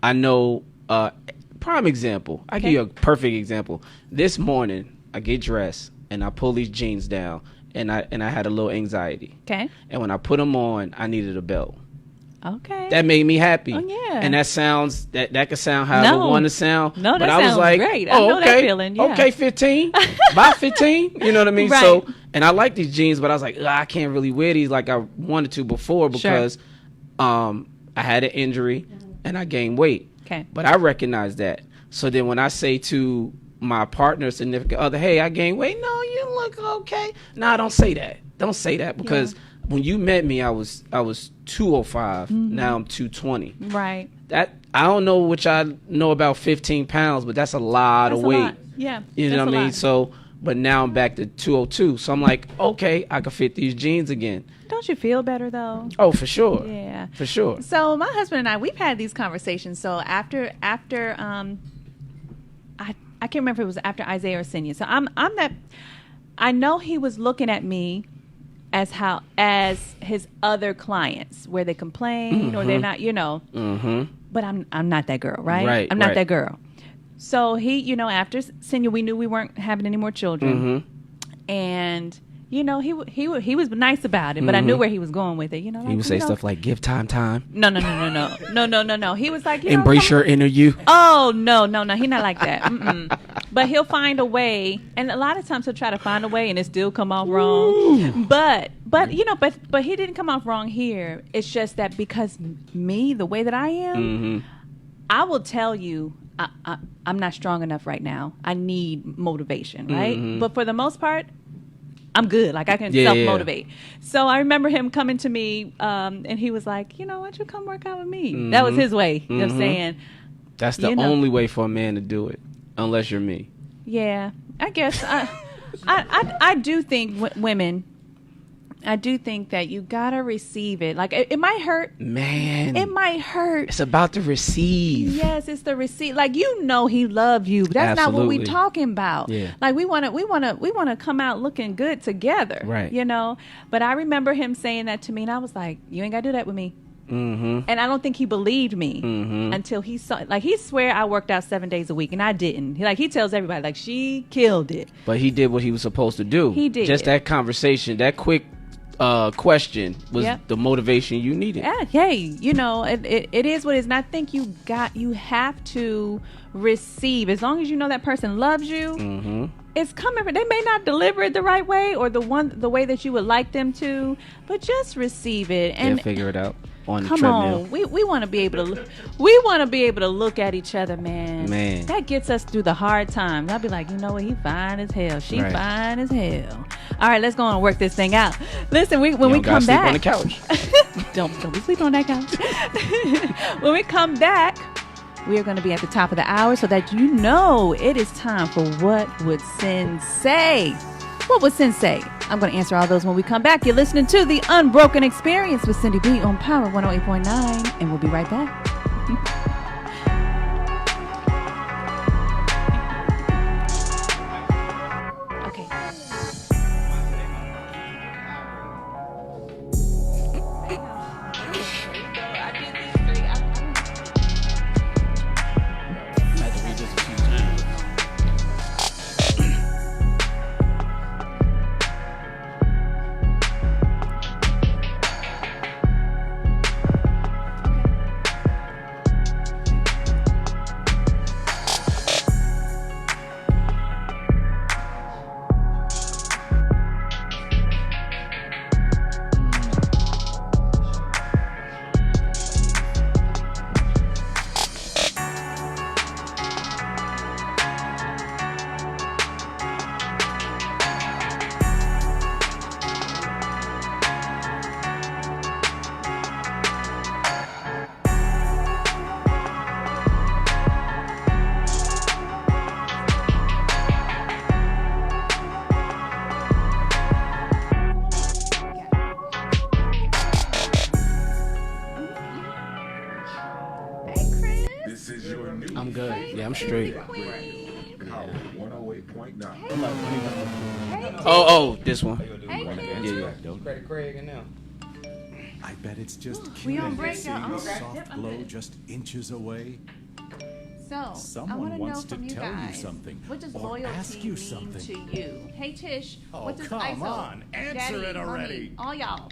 I know. Prime example. I give you a perfect example. This morning, I get dressed and I pull these jeans down, and I had a little anxiety. Okay. And when I put them on, I needed a belt. Okay. That made me happy. Oh yeah. And that sounds that could sound how I want to sound. No, but that I was sounds like, great. Oh, I know okay, that feeling. Yeah. Okay, 15. Buy 15. You know what I mean? Right. So, and I like these jeans, but I was like, I can't really wear these like I wanted to before because I had an injury and I gained weight. Okay. But I recognize that. So then when I say to my partner, significant other, hey, I gained weight. No, you look okay. No, don't say that. Don't say that because when you met me, I was 205. Mm-hmm. Now I'm 220. Right. That I don't know which I know about 15 pounds, but that's a lot of weight. Lot. Yeah. You know what I mean? So, but now I'm back to 202. So I'm like, okay, I can fit these jeans again. Don't you feel better though? Oh, for sure. Yeah. For sure. So my husband and I, we've had these conversations. So after I can't remember if it was after Isaiah or Syndy. So I'm that. I know he was looking at me as his other clients where they complain or they're not, you know. Mm-hmm. But I'm not that girl, right? Right. I'm not that girl. So he, you know, after Syndy, we knew we weren't having any more children, and you know, he was nice about it, but I knew where he was going with it. You know, like, he would say stuff like, "Give time." No. He was like, embrace your inner you. Oh no. He's not like that. But he'll find a way, and a lot of times he'll try to find a way, and it still come off wrong. But you know, but he didn't come off wrong here. It's just that because me, the way that I am, I will tell you, I'm not strong enough right now. I need motivation, right? But for the most part, I'm good. Like I can self-motivate. So I remember him coming to me, and he was like, you know, why don't you come work out with me? That was his way of saying. That's the only way for a man to do it, unless you're me. Yeah, I guess I do think women. I do think that you gotta receive it. Like it might hurt, man. It might hurt. It's about to receive. Yes, it's the receive. Like you know, he loved you. But that's not what we're talking about. Yeah. Like we wanna come out looking good together. Right. You know. But I remember him saying that to me, and I was like, "You ain't gotta do that with me." And I don't think he believed me until he saw. Like he swear I worked out 7 days a week, and I didn't. He tells everybody like she killed it. But he did what he was supposed to do. He did. Just that conversation, that quick question was the motivation you needed. Yeah, hey, you know, it is what it is. And I think you have to receive. As long as you know that person loves you, it's coming. They may not deliver it the right way or the way that you would like them to, but just receive it and figure it out. On the come treadmill. on, we want to be able to look at each other, man. That gets us through the hard times. I'll be like, you know what, he fine as hell, she fine as hell. All right, let's go on and work this thing out. Listen, when we come back, on the couch. don't be sleeping on that couch. When we come back, we are going to be at the top of the hour so that you know it is time for What Would Sin Say? What would Sin say? I'm going to answer all those when we come back. You're listening to The Unbroken Experience with Syndy B on Power 108.9, and we'll be right back. I'm good. Yeah, I'm straight. Oh, this one. Yeah. Craig and now. I bet it's just We cute on to break, see y'all. the soft glow just inches away. So, I Someone want to know wants to from you tell you guys, something what does or loyalty ask you mean something. to you? Hey, Tish, Oh, what does come ISO, on, answer Daddy, it already. Mommy, all y'all,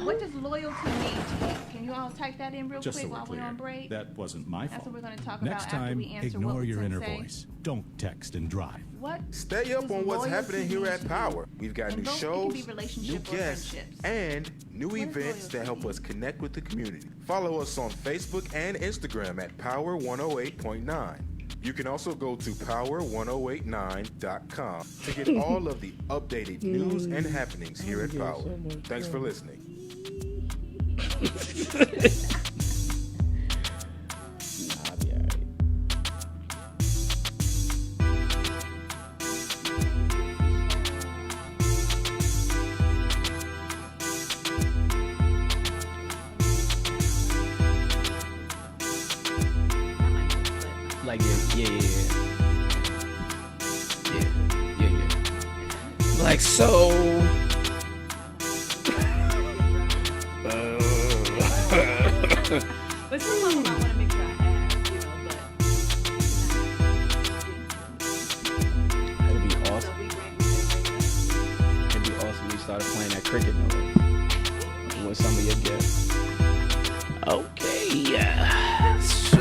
what does loyalty mean to you? Can you all type that in real Just quick so we're while we're clear, on break? that wasn't my That's fault. what we're going to talk Next about after time, we answer what ignore would your Tim inner say. voice. Don't text and drive. What Stay up does on what's loyalty happening here mean at to you? Power. We've got And new both, it can shows, be new relationship or guests, friendships. and new What is events that loyalty help mean? us connect with the community. Follow us on Facebook and Instagram at Power 108.9. You can also go to power1089.com to get all of the updated news and happenings here at Power. Thanks for listening. Like yeah. Like so. But some of them I want to make sure I have, you know, but. It'd be awesome. It'd be awesome if you started playing that cricket note with some of your guests. Okay, so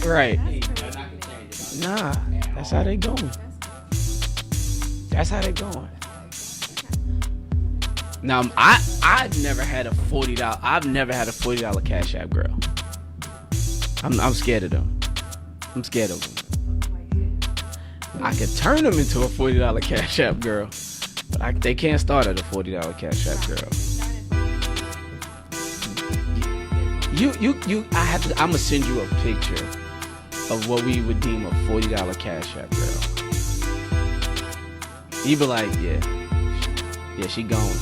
right. Nah, that's how they going. That's how they going. Now, I've never had a $40. I've never had a $40 Cash App girl. I'm scared of them. I'm scared of them. I could turn them into a $40 Cash App girl, but they can't start at a $40 Cash App girl. I'm gonna send you a picture of what we would deem a $40 Cash App girl. You be like, yeah, she gone.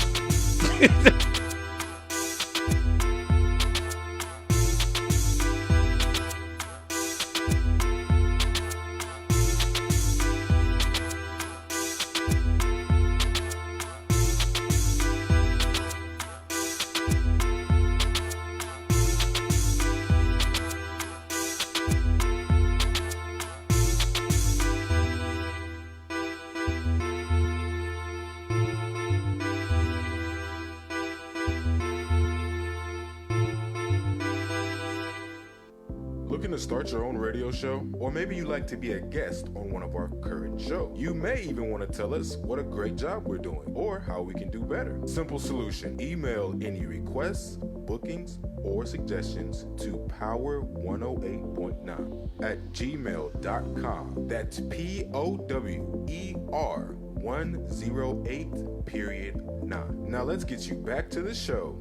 Looking to start your own radio show? Or maybe you'd like to be a guest on one of our current shows. You may even want to tell us what a great job we're doing or how we can do better. Simple solution. Email any requests, bookings, or suggestions to power108.9 at gmail.com. That's POWER108.9. Now let's get you back to the show.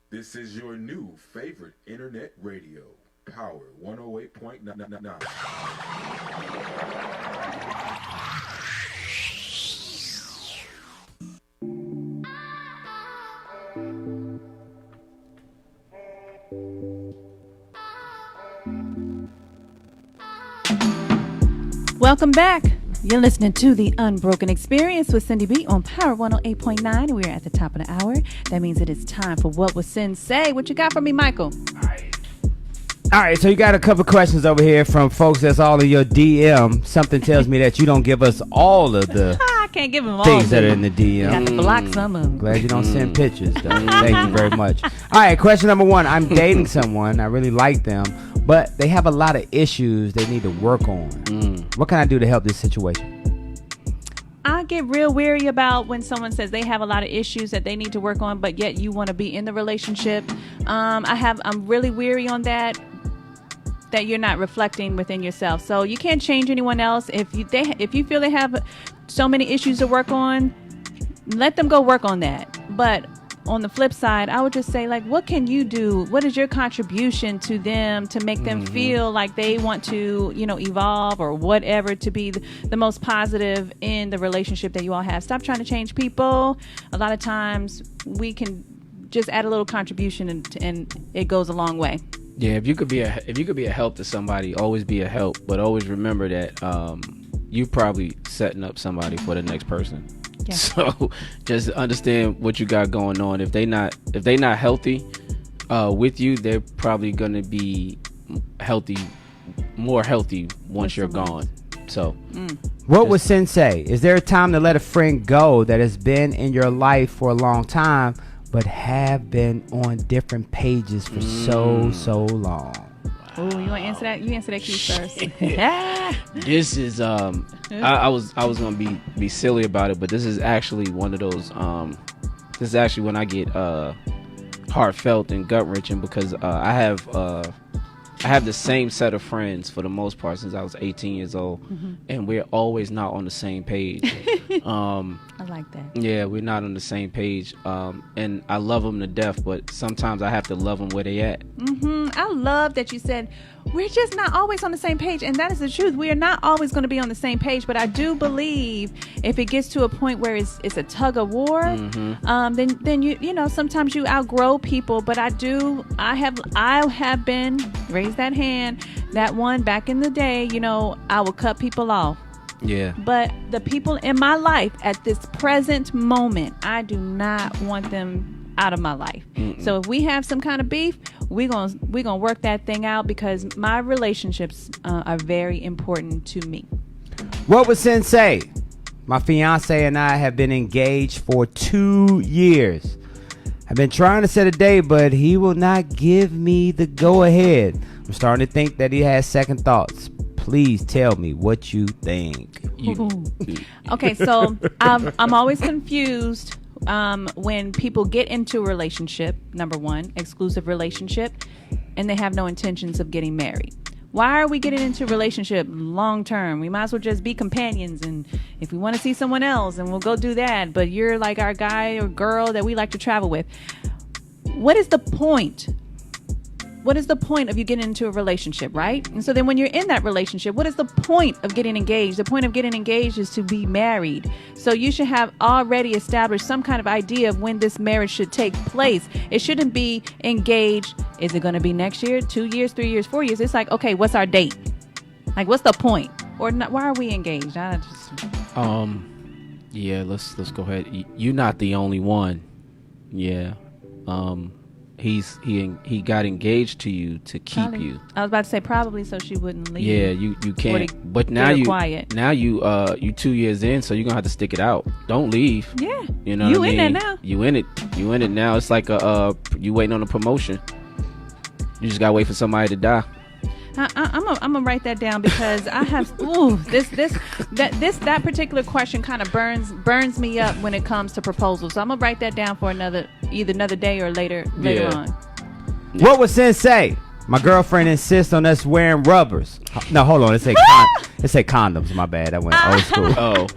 This is your new favorite internet radio, Power 108.9. Welcome back. You're listening to the Unbroken Experience with Syndy B on Power 108.9. We're at the top of the hour. That means it is time for What Would Sin Say? What you got for me, Michael? All right, so you got a couple questions over here from folks that's all in your DM. Something tells me that you don't give us all of the I can't give them all things that are in the DM. You got to block some of them. Glad you don't send pictures, though. Thank you very much. All right, question number one. I'm dating someone. I really like them, but they have a lot of issues they need to work on. What can I do to help this situation? I get real weary about when someone says they have a lot of issues that they need to work on, but yet you want to be in the relationship. I'm really weary on that you're not reflecting within yourself. So you can't change anyone else. If you feel they have so many issues to work on, let them go work on that. But on the flip side, I would just say, like, what can you do? What is your contribution to them to make them feel like they want to, evolve or whatever, to be the most positive in the relationship that you all have? Stop trying to change people. A lot of times we can just add a little contribution and it goes a long way. Yeah, if you could be a help to somebody, always be a help, but always remember that you probably setting up somebody for the next person. Yeah. So just understand what you got going on. If they not healthy with you, they're probably gonna be more healthy once you're gone. So what would Sin say? Is there a time to let a friend go that has been in your life for a long time but have been on different pages for so long? Oh, you want to answer that? You answer that key first. This is I was gonna be silly about it, but this is actually one of those this is actually when I get heartfelt and gut wrenching, because I have the same set of friends for the most part since I was 18 years old, and we're always not on the same page. I like that. Yeah, we're not on the same page, and I love them to death, but sometimes I have to love them where they at. I love that you said we're just not always on the same page, and that is the truth. We are not always going to be on the same page, but I do believe if it gets to a point where it's a tug of war, then you sometimes you outgrow people. But I have been, raise that hand, that one back in the day, I would cut people off. Yeah. But the people in my life at this present moment, I do not want them out of my life. So if we have some kind of beef, we're gonna work that thing out, because my relationships are very important to me. What would Sin say? My fiance and I have been engaged for 2 years. I've been trying to set a date, but he will not give me the go ahead. I'm starting to think that he has second thoughts. Please tell me what you think. Okay, so I'm always confused when people get into a relationship, number one, exclusive relationship, and they have no intentions of getting married. Why are we getting into a relationship long term? We might as well just be companions, and if we want to see someone else, and we'll go do that, but you're like our guy or girl that we like to travel with. What is the point? What is the point of you getting into a relationship, right? And so then when you're in that relationship, what is the point of getting engaged? The point of getting engaged is to be married. So you should have already established some kind of idea of when this marriage should take place. It shouldn't be engaged. Is it going to be next year, 2 years, 3 years, 4 years? It's like, okay, what's our date? Like, what's the point? Or not, why are we engaged? Yeah, let's go ahead. You're not the only one. Yeah. he got engaged to you to keep Probably. you. I was about to say probably so she wouldn't leave. Yeah, you can't. But now you 2 years in, so you're gonna have to stick it out. Don't leave. Yeah. You know You what I in mean? there now. You in it. You in it now. It's like you waiting on a promotion. You just gotta wait for somebody to die. I'm gonna write that down because I have that particular question kind of burns me up when it comes to proposals. So I'm gonna write that down for either another day or later on. What would Sin say? My girlfriend insists on us wearing rubbers. No, hold on. It say condoms. My bad. I went old school. Oh.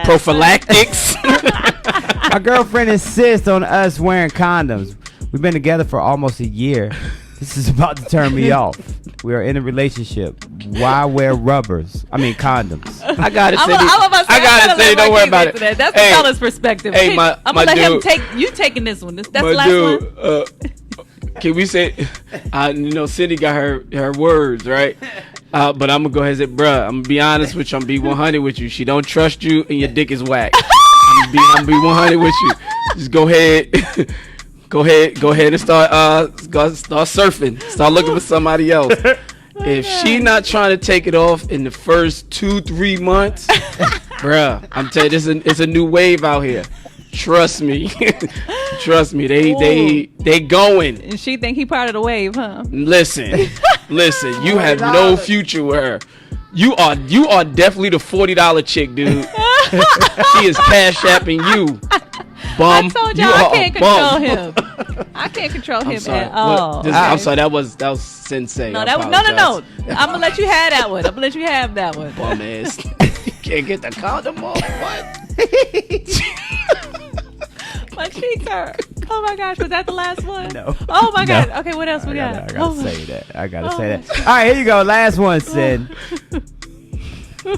Prophylactics. My girlfriend insists on us wearing condoms. We've been together for almost a year. This is about to turn me off. We are in a relationship. Why wear rubbers? I mean condoms. I got it, Syndy. I got it, Syndy. Don't worry about it. That's the Fellaz Perspective. Hey, I'm gonna let him take. You taking this one? That's the last one. Can we say? Syndy got her words right. But I'm gonna go ahead and say, bruh, I'm gonna be honest with you. I'm gonna be 100 with you. She don't trust you, and your dick is whack. I'm gonna be 100 with you. Just go ahead. Go ahead and start surfing. Start looking for somebody else. If she not trying to take it off in the first 2-3 months, bruh, I'm telling you, it's a new wave out here. Trust me. Trust me. They going. And she think he part of the wave, huh? Listen. You have no future with her. You are definitely the $40 chick, dude. She is cash apping you. Bum. I told y'all I can't control him. I can't control him at all. I'm sorry. That was sensei. No. I'm gonna let you have that one. Bum ass. You can't get the condom off. What? My cheeks hurt. Oh my gosh, was that the last one? No. Oh my God. Okay, what else we got? I gotta say that. All right, here you go. Last one, Sid.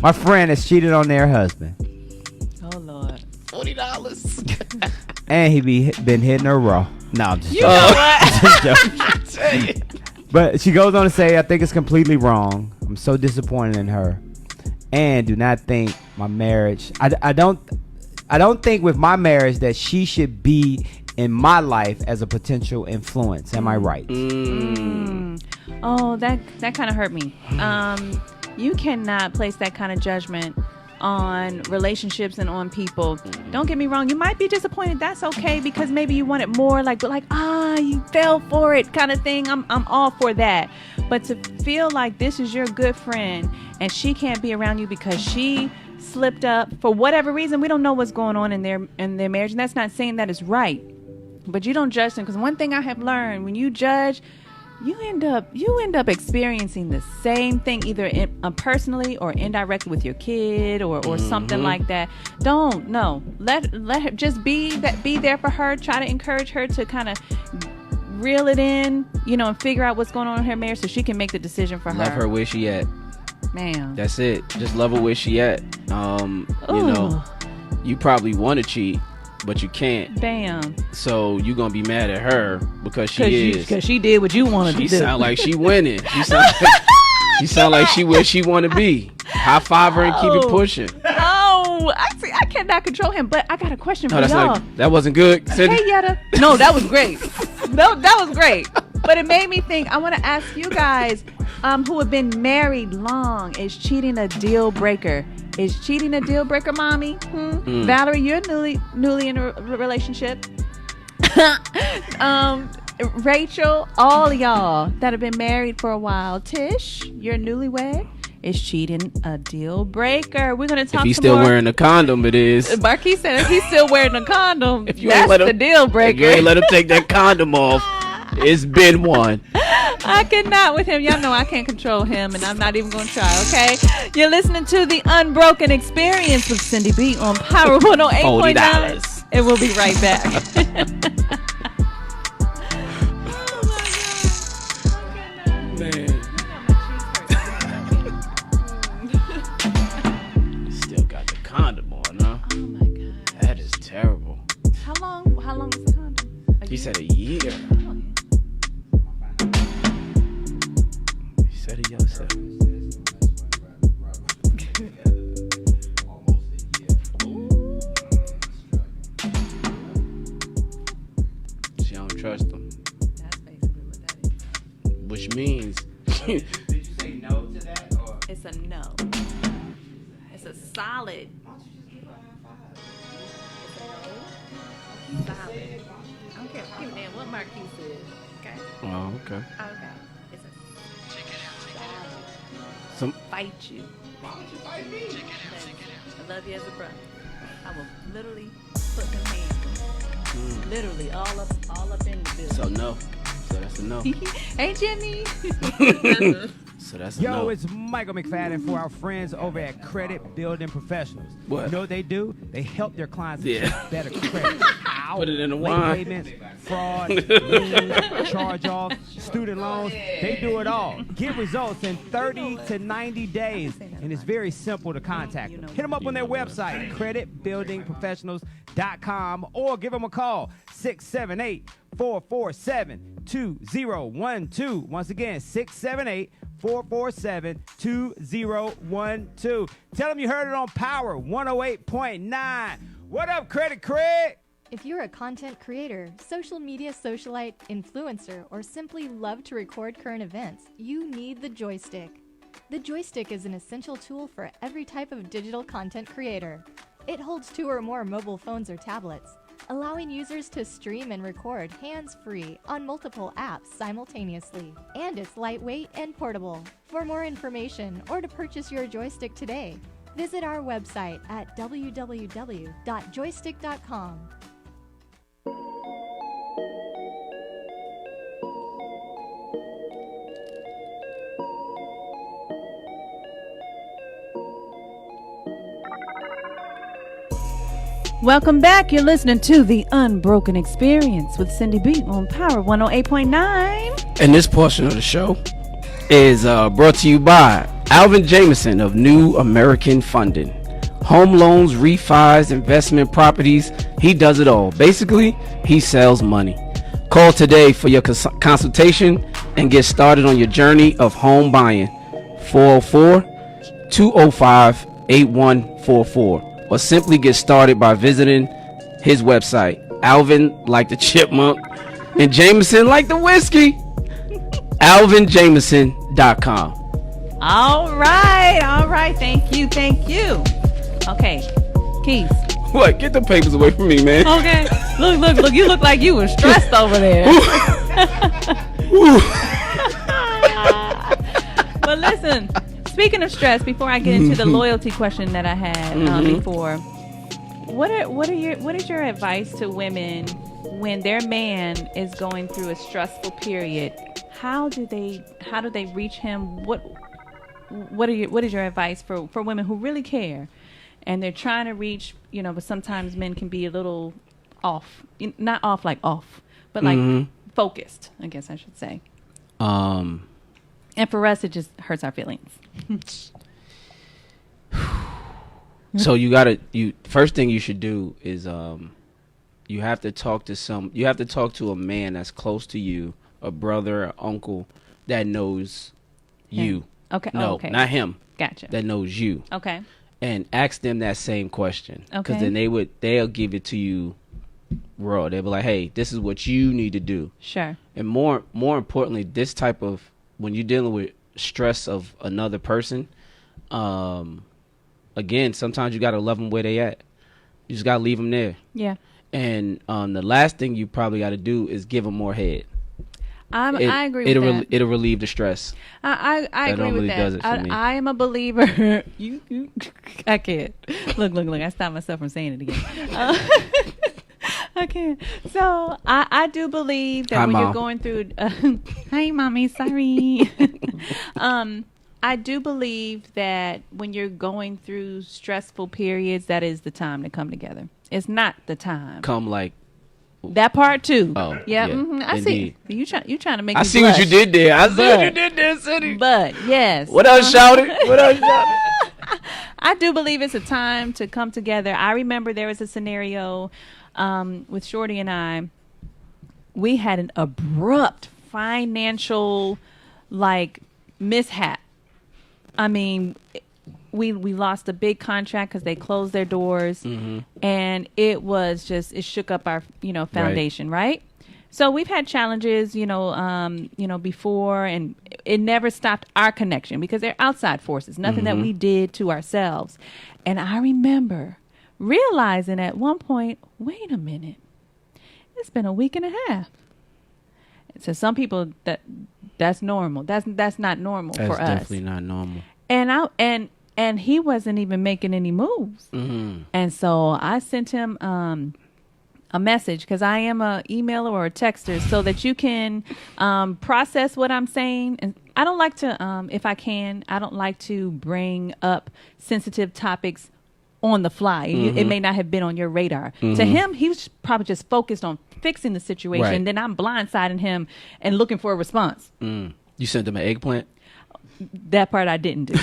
My friend has cheated on their husband. Oh Lord. $40. And he been hitting her raw. No, I'm just joking. Just joking. But she goes on to say, I think it's completely wrong. I'm so disappointed in her. And do not think my marriage. I don't think with my marriage that she should be in my life as a potential influence. Am I right? Oh, that kind of hurt me. You cannot place that kind of judgment on relationships and on people. Don't get me wrong, you might be disappointed. That's okay, because maybe you wanted more, you fell for it kind of thing. I'm all for that. But to feel like this is your good friend and she can't be around you because she slipped up for whatever reason, we don't know what's going on in their marriage, and that's not saying that is right. But you don't judge them, because one thing I have learned, when you judge, you end up experiencing the same thing, either personally or indirectly with your kid or something like that. Let her just be there for her. Try to encourage her to kind of reel it in, and figure out what's going on in her marriage so she can make the decision for her. Love her where she at. Man, that's it. Just love her where she at. You probably want to cheat, but you can't. Bam. So you gonna be mad at her because she did what you wanted to do. She sound like she winning. She sound like she where she want to be. High five her and keep it pushing. Oh, I cannot control him. But I got a question for y'all. That wasn't good, Syndy? Hey, Yetta. No, that was great. That was great. But it made me think. I want to ask you guys, who have been married long, is cheating a deal breaker? Is cheating a deal breaker, mommy? Valerie, you're newly in a relationship. Rachel, all y'all that have been married for a while. Tish, you're newlywed. Is cheating a deal breaker? We're gonna talk. If he's still wearing a condom, it is. Marques said if he's still wearing a condom, if you that's ain't let him, the deal breaker. If you ain't let him take that condom off, it's been one. I cannot with him. Y'all know I can't control him, and I'm not even going to try, okay? You're listening to The Unbroken Experience with Syndy B on Power 108.9. And we'll be right back. Still got the condom on, huh? Oh, my God. That is terrible. How long is the condom? He said a year. Said it yourself. She don't trust him. Did you say no to that? Or? It's a no. It's a solid. Why don't you just give her a high five? It's a no. Solid. I don't care. Give a damn what Marquis says. Okay. Oh, okay. Okay. It's a solid. Some Fight you. Why would you fight me? I love you as a brother. I will literally put them hands. Literally all up in the building. So no. So that's a no. Hey Jimmy. So that's a Yo, no. it's Michael McFadden for our friends over at Credit Building Professionals. What? You know what they do? They help their clients achieve better credit. Put it in the Late wine. payments, fraud, liens, charge-off, student loans. They do it all. Get results in 30 to 90 days, and it's very simple to contact them. Hit them up on their website, creditbuildingprofessionals.com, or give them a call, 678-447-2012. Once again, 678-447-2012. Tell them you heard it on Power 108.9. What up, Credit Craig? If you're a content creator, social media socialite, influencer, or simply love to record current events, you need the joystick. The joystick is an essential tool for every type of digital content creator. It holds 2 or more mobile phones or tablets, allowing users to stream and record hands-free on multiple apps simultaneously. And it's lightweight and portable. For more information or to purchase your joystick today, visit our website at www.joystick.com. Welcome back. You're listening to The Unbroken Experience with Syndy B on Power 108.9. And this portion of the show is brought to you by Alvin Jameson of New American Funding. Home loans, refis, investment properties. He does it all. Basically, he sells money. Call today for your consultation and get started on your journey of home buying. 404-205-8144. Or simply get started by visiting his website, Alvin like the chipmunk and Jameson like the whiskey, alvinjameson.com. All right. Thank you. Okay, Keith. What? Get the papers away from me, man. Okay. Look. You look like you were stressed over there. But listen. Speaking of stress, before I get into the loyalty question that I had before, what is your advice to women when their man is going through a stressful period? How do they reach him? What is your advice for women who really care and they're trying to reach, but sometimes men can be a little off, not off like off, but like focused, I guess I should say. And for us, it just hurts our feelings. So first thing you should do is you have to talk to a man that's close to you, a brother, or uncle that knows you. Okay. No, okay. not him. Gotcha. That knows you. Okay. And ask them that same question. Okay. Because then they'll give it to you raw. They'll be like, hey, this is what you need to do. Sure. And more importantly, this type of, when you're dealing with stress of another person, again, sometimes you got to love them where they at. You just got to leave them there. Yeah. And the last thing you probably got to do is give them more head. I agree with that. It'll relieve the stress. I agree with that. Does it for me. I am a believer. I can't. Look. I stopped myself from saying it again. I can't. So I do believe that when you're going through. Hi, mommy. Sorry. I do believe that when you're going through stressful periods, that is the time to come together. It's not the time. Come like. That part too. Oh, yeah. yeah. Mm-hmm. I Indeed. see. You trying to make. I me see blush. what you did there. I see what you did there, Syndy. But yes. What else, shouted? What else, shouted? I do believe it's a time to come together. I remember there was a scenario with Shorty and I. We had an abrupt financial mishap. I mean, we lost a big contract because they closed their doors, and it shook up our foundation, right? So we've had challenges, before, and it never stopped our connection because they're outside forces, nothing that we did to ourselves. And I remember realizing at one point, wait a minute, it's been a week and a half. So some people that's normal. That's not normal for us. That's definitely not normal. And he wasn't even making any moves. And so I sent him a message, because I am a emailer or a texter, so that you can process what I'm saying. And I don't like to, if I can, I don't like to bring up sensitive topics on the fly. It may not have been on your radar. To him, he was probably just focused on fixing the situation. Right. Then I'm blindsiding him and looking for a response. You sent him an eggplant? That part I didn't do.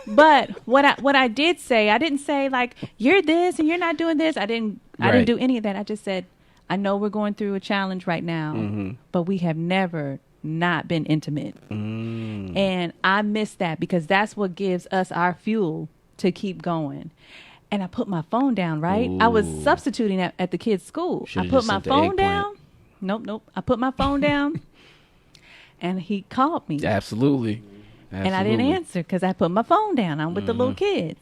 But what I did say, I didn't say like, you're this and you're not doing this. I didn't do any of that. I just said, I know we're going through a challenge right now, but we have never not been intimate. And I miss that, because that's what gives us our fuel to keep going. And I put my phone down, right? I was substituting at the kids' school. Should've I put just my sent the phone eggplant. down. Nope. I put my phone down and he called me. Absolutely. And I didn't answer because I put my phone down. I'm with the little kids.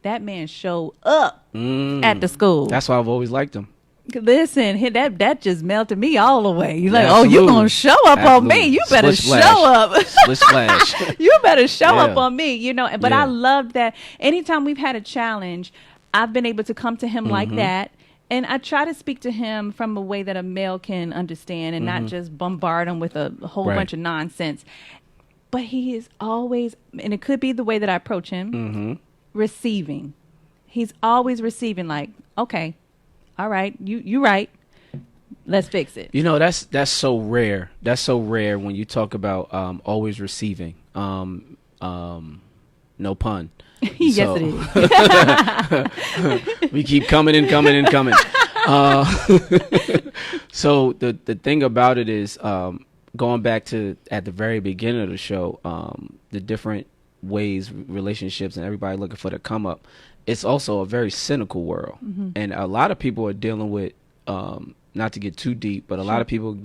That man showed up at the school. That's why I've always liked him. Listen, that just melted me all the way. You're like, Absolutely. oh, you gonna show up on me? You better Splish show splash. up. Splish splash. You better show up Yeah. on me. But Yeah. I love that. Anytime we've had a challenge, I've been able to come to him like that. And I try to speak to him from a way that a male can understand, and not just bombard him with a whole Right. bunch of nonsense. But he is always, and it could be the way that I approach him, receiving. He's always receiving, like, okay, all right, you right. Let's fix it. That's so rare. That's so rare when you talk about always receiving. No pun. Yes, it is. We keep coming and coming and coming. So the thing about it is, going back to at the very beginning of the show, the different ways relationships and everybody looking for the come up. It's also a very cynical world, and a lot of people are dealing with, not to get too deep, but a lot of people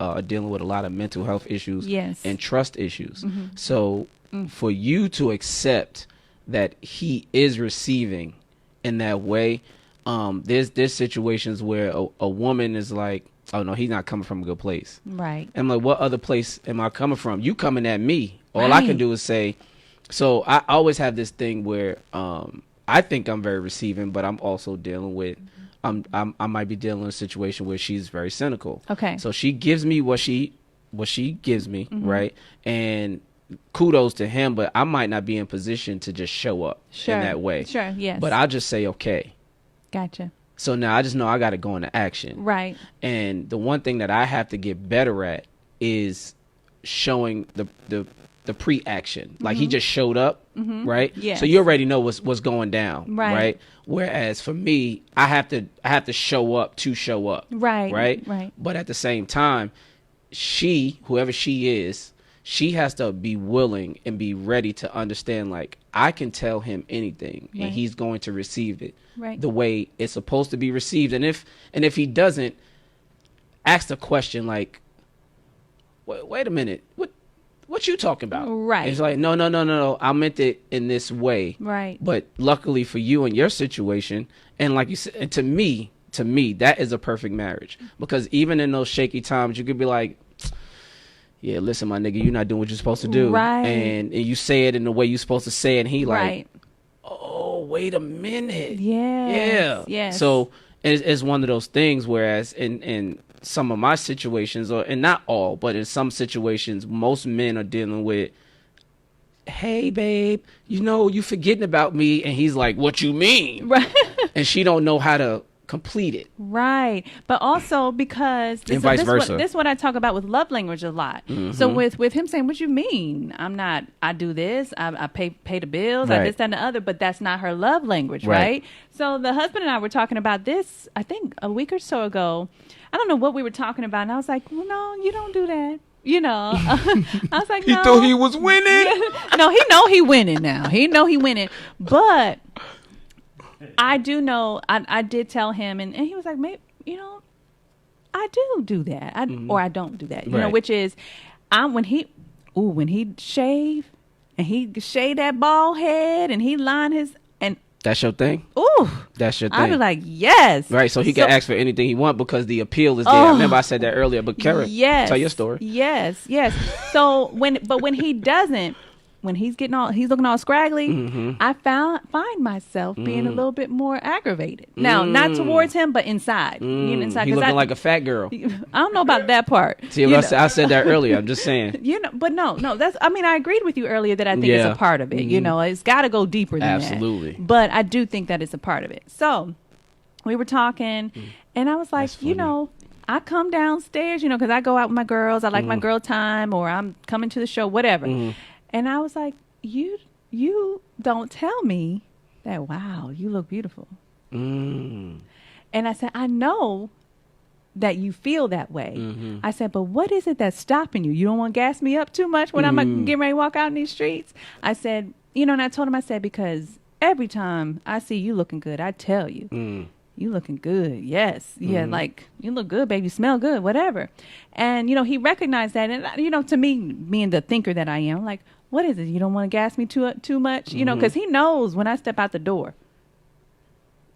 are dealing with a lot of mental health issues and trust issues. So for you to accept that he is receiving in that way, there's situations where a woman is like, oh no, he's not coming from a good place. Right. I'm like, what other place am I coming from? You coming at me. All I can do is say, so I always have this thing where I think I'm very receiving, but I'm also dealing with, I might be dealing with a situation where she's very cynical. Okay. So she gives me what she gives me, right? And kudos to him, but I might not be in position to just show up in that way. Sure, yes. But I'll just say, okay. Gotcha. So now I just know I got to go into action. Right. And the one thing that I have to get better at is showing the pre-action. Like he just showed up, right? Yes. So you already know what's going down, Right. right? Whereas for me, I have to show up to show up. Right. Right? Right. But at the same time, whoever she is, she has to be willing and be ready to understand, like, I can tell him anything and he's going to receive it the way it's supposed to be received. And if he doesn't, ask the question like, wait a minute, what you talking about? Right. It's like, no, I meant it in this way. Right. But luckily for you and your situation, and like you said, and to me, that is a perfect marriage. Because even in those shaky times, you could be like, yeah, listen, my nigga, you're not doing what you're supposed to do. Right. And you say it in the way you're supposed to say it, and he Right. like, oh, wait a minute. Yes. Yeah. Yes. So it's one of those things, whereas in some of my situations, and not all, but in some situations, most men are dealing with, hey, babe, you forgetting about me. And he's like, what you mean? Right. And she don't know how to complete it. Right. But also because And vice versa. This is what I talk about with love language a lot. So with him saying, what you mean? I do this, I pay the bills, I Right. this, that, and the other, but that's not her love language, Right. right? So the husband and I were talking about this, I think a week or so ago. I don't know what we were talking about. And I was like, well, no, you don't do that. I was like, no. He thought he was winning. No, he know he winning now. He know he winning. But I do know, I did tell him, and he was like, maybe, I do that. Or I don't do that. You know, Right. which is when he shave and he shave that bald head and he line his and That's your thing? ooh, That's your thing. I'd be like, yes. Right, so he can ask for anything he want because the appeal is there. I remember I said that earlier, but Kara, tell your story. Yes. So when he doesn't, when he's looking all scraggly, I find myself being a little bit more aggravated. Now, not towards him, but inside. You know, inside. He looking like a fat girl. I don't know about that part. See, I said that earlier. I'm just saying. You know, but no. That's. I mean, I agreed with you earlier that I think it's a part of it. You know, it's got to go deeper than that. Absolutely. But I do think that it's a part of it. So we were talking, and I was like, you know, I come downstairs, you know, because I go out with my girls. I like my girl time, or I'm coming to the show, whatever. And I was like, you don't tell me that, wow, you look beautiful. And I said, I know that you feel that way. I said, but what is it that's stopping you? You don't want to gas me up too much when I'm getting ready to walk out in these streets? I said, you know, and I told him, I said, because every time I see you looking good, I tell you, you looking good. Yes. Yeah. Like, you look good, baby. You smell good, whatever. And, you know, he recognized that. And, you know, to me, being the thinker that I am, like, what is it? You don't want to gas me too much? You know, because he knows when I step out the door.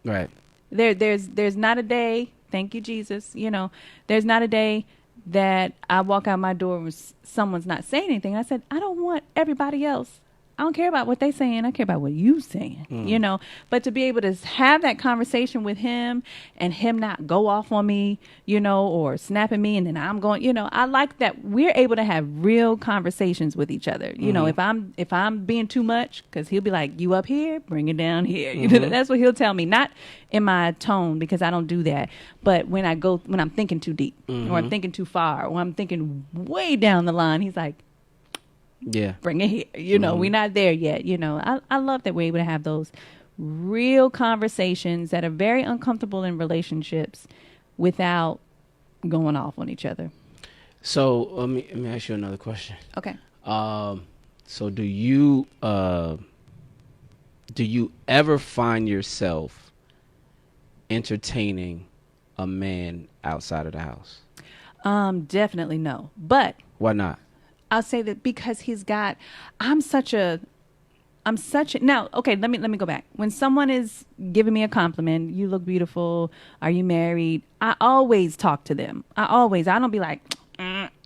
Right. There's not a day, thank you, Jesus, you know, there's not a day that I walk out my door and someone's not saying anything. I said, I don't want everybody else. I don't care about what they saying. I care about what you saying, you know. But to be able to have that conversation with him and him not go off on me, you know, or snapping me and then I'm going, you know, I like that we're able to have real conversations with each other. You know, if I'm being too much, because he'll be like, you up here, bring it down here. You know, that's what he'll tell me. Not in my tone, because I don't do that. But when I'm thinking too deep or I'm thinking too far or I'm thinking way down the line, he's like, yeah, bring it here. You know, we're not there yet. You know, I love that we're able to have those real conversations that are very uncomfortable in relationships without going off on each other. So let me ask you another question. Okay. So do you ever find yourself entertaining a man outside of the house? Definitely no. But why not? I'll say that because I'm such a now, okay, let me go back. When someone is giving me a compliment, you look beautiful, are you married? I always talk to them. I don't be like,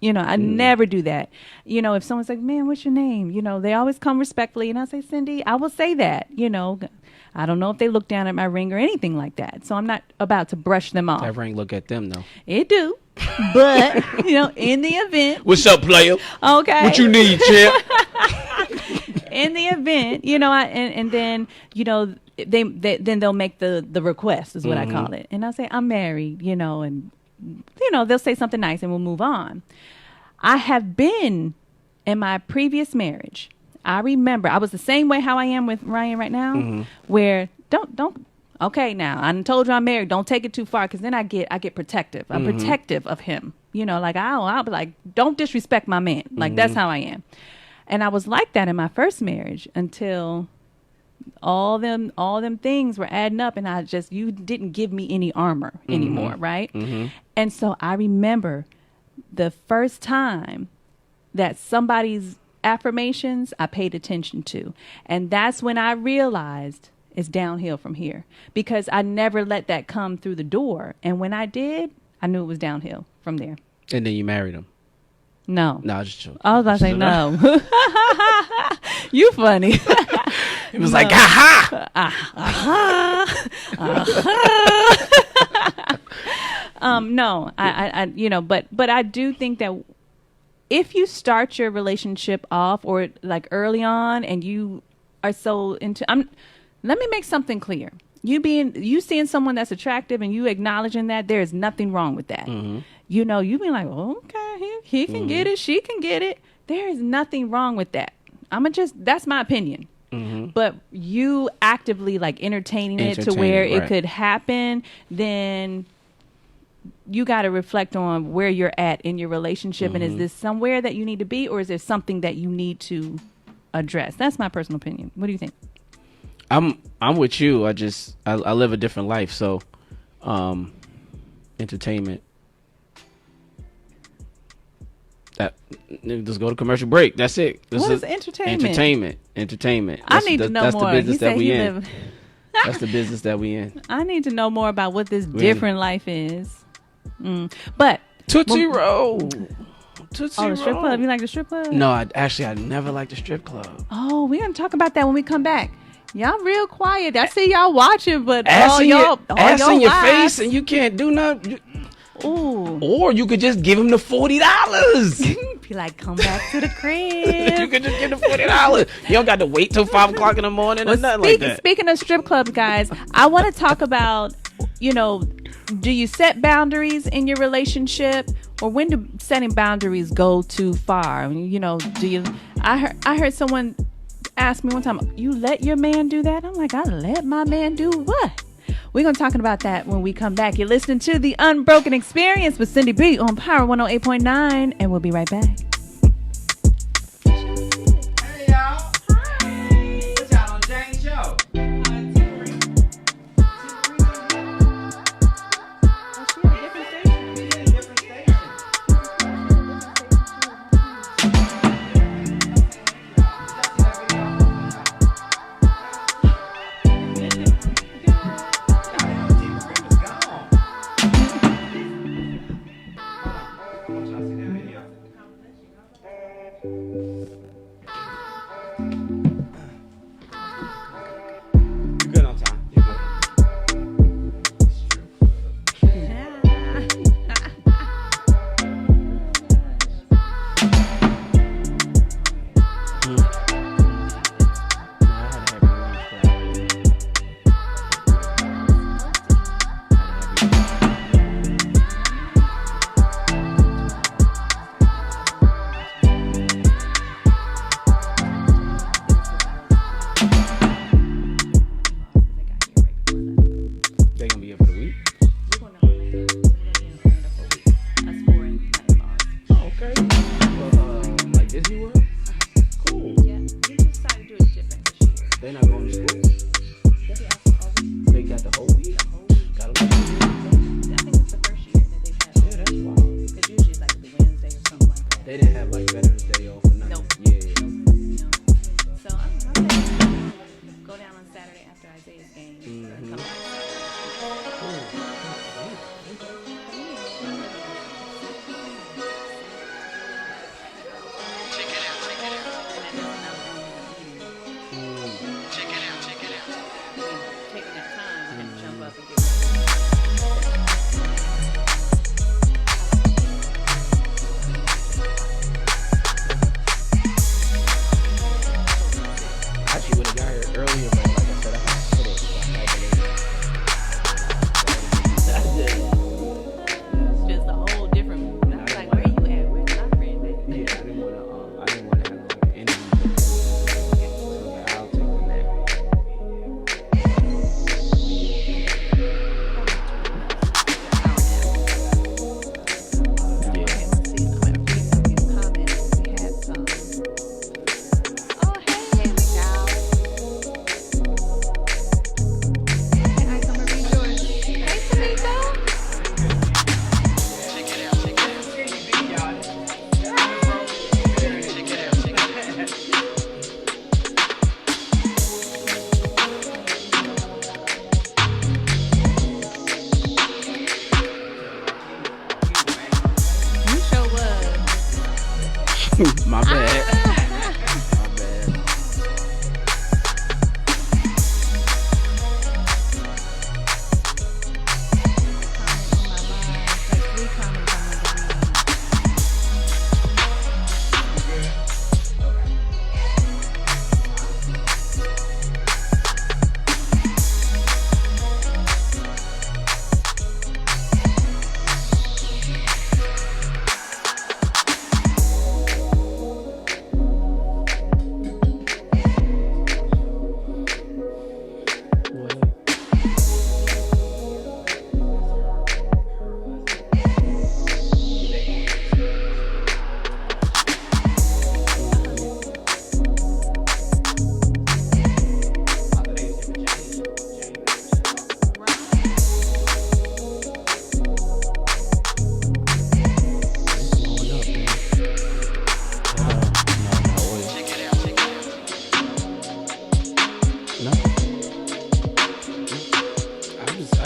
you know, I never do that. You know, if someone's like, man, what's your name? You know, they always come respectfully and I say, Syndy, I will say that, you know. I don't know if they look down at my ring or anything like that. So I'm not about to brush them off. That ring look at them though. It do. But, you know, in the event. What's up, player? Okay. What you need, champ? In the event, you know, and then, you know, then they'll make the request is what I call it. And I'll say, I'm married, you know, and, you know, they'll say something nice and we'll move on. I have been in my previous marriage. I remember I was the same way how I am with Ryan right now, where don't. Okay, now I told you I'm married. Don't take it too far, because then I get protective. I'm protective of him. You know, like I'll be like, don't disrespect my man. Like that's how I am. And I was like that in my first marriage until all them things were adding up, and you didn't give me any armor anymore, right? And so I remember the first time that somebody's affirmations I paid attention to, and that's when I realized it's downhill from here, because I never let that come through the door, and when I did, I knew it was downhill from there. And then you married him? No, I was just joking. I was about to say no. You funny. It was like, aha, no, I you know, but I do think that if you start your relationship off or like early on and you are so into, let me make something clear. You seeing someone that's attractive and you acknowledging that, there is nothing wrong with that. You know, you be like, oh, okay, he can get it, she can get it. There is nothing wrong with that. That's my opinion. But you actively like entertaining it to where it could happen, then you got to reflect on where you're at in your relationship. And is this somewhere that you need to be, or is there something that you need to address? That's my personal opinion. What do you think? I'm with you. I live a different life. So, entertainment Just go to commercial break. That's it. What is entertainment? Entertainment. I need to know that's more. The business He said that we he in. live- That's the business that we in. I need to know more about what this Really? different life is. But Tootsie Roll. Tootsie the strip Roll. club. You like the strip club? No, I never liked the strip club. Oh, we're gonna talk about that when we come back. Y'all real quiet. I see y'all watching, but Ass all in y'all your lives. face, and you can't do nothing. Ooh. Or you could just give him the $40. Be like, come back to the crib. You could just give the $40. You don't got to wait till 5 o'clock in the morning or nothing like that. Speaking of strip clubs, guys, I want to talk about, do you set boundaries in your relationship, or when do setting boundaries go too far? Do you? I heard someone ask me one time, "You let your man do that?" I'm like, "I let my man do what?" We're going to talk about that when we come back. You're listening to The Unbroken Experience with Syndy B on Power 108.9, and we'll be right back. Hey, y'all. Hi. What y'all on James Show? My bad.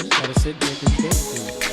just gotta sit there and think.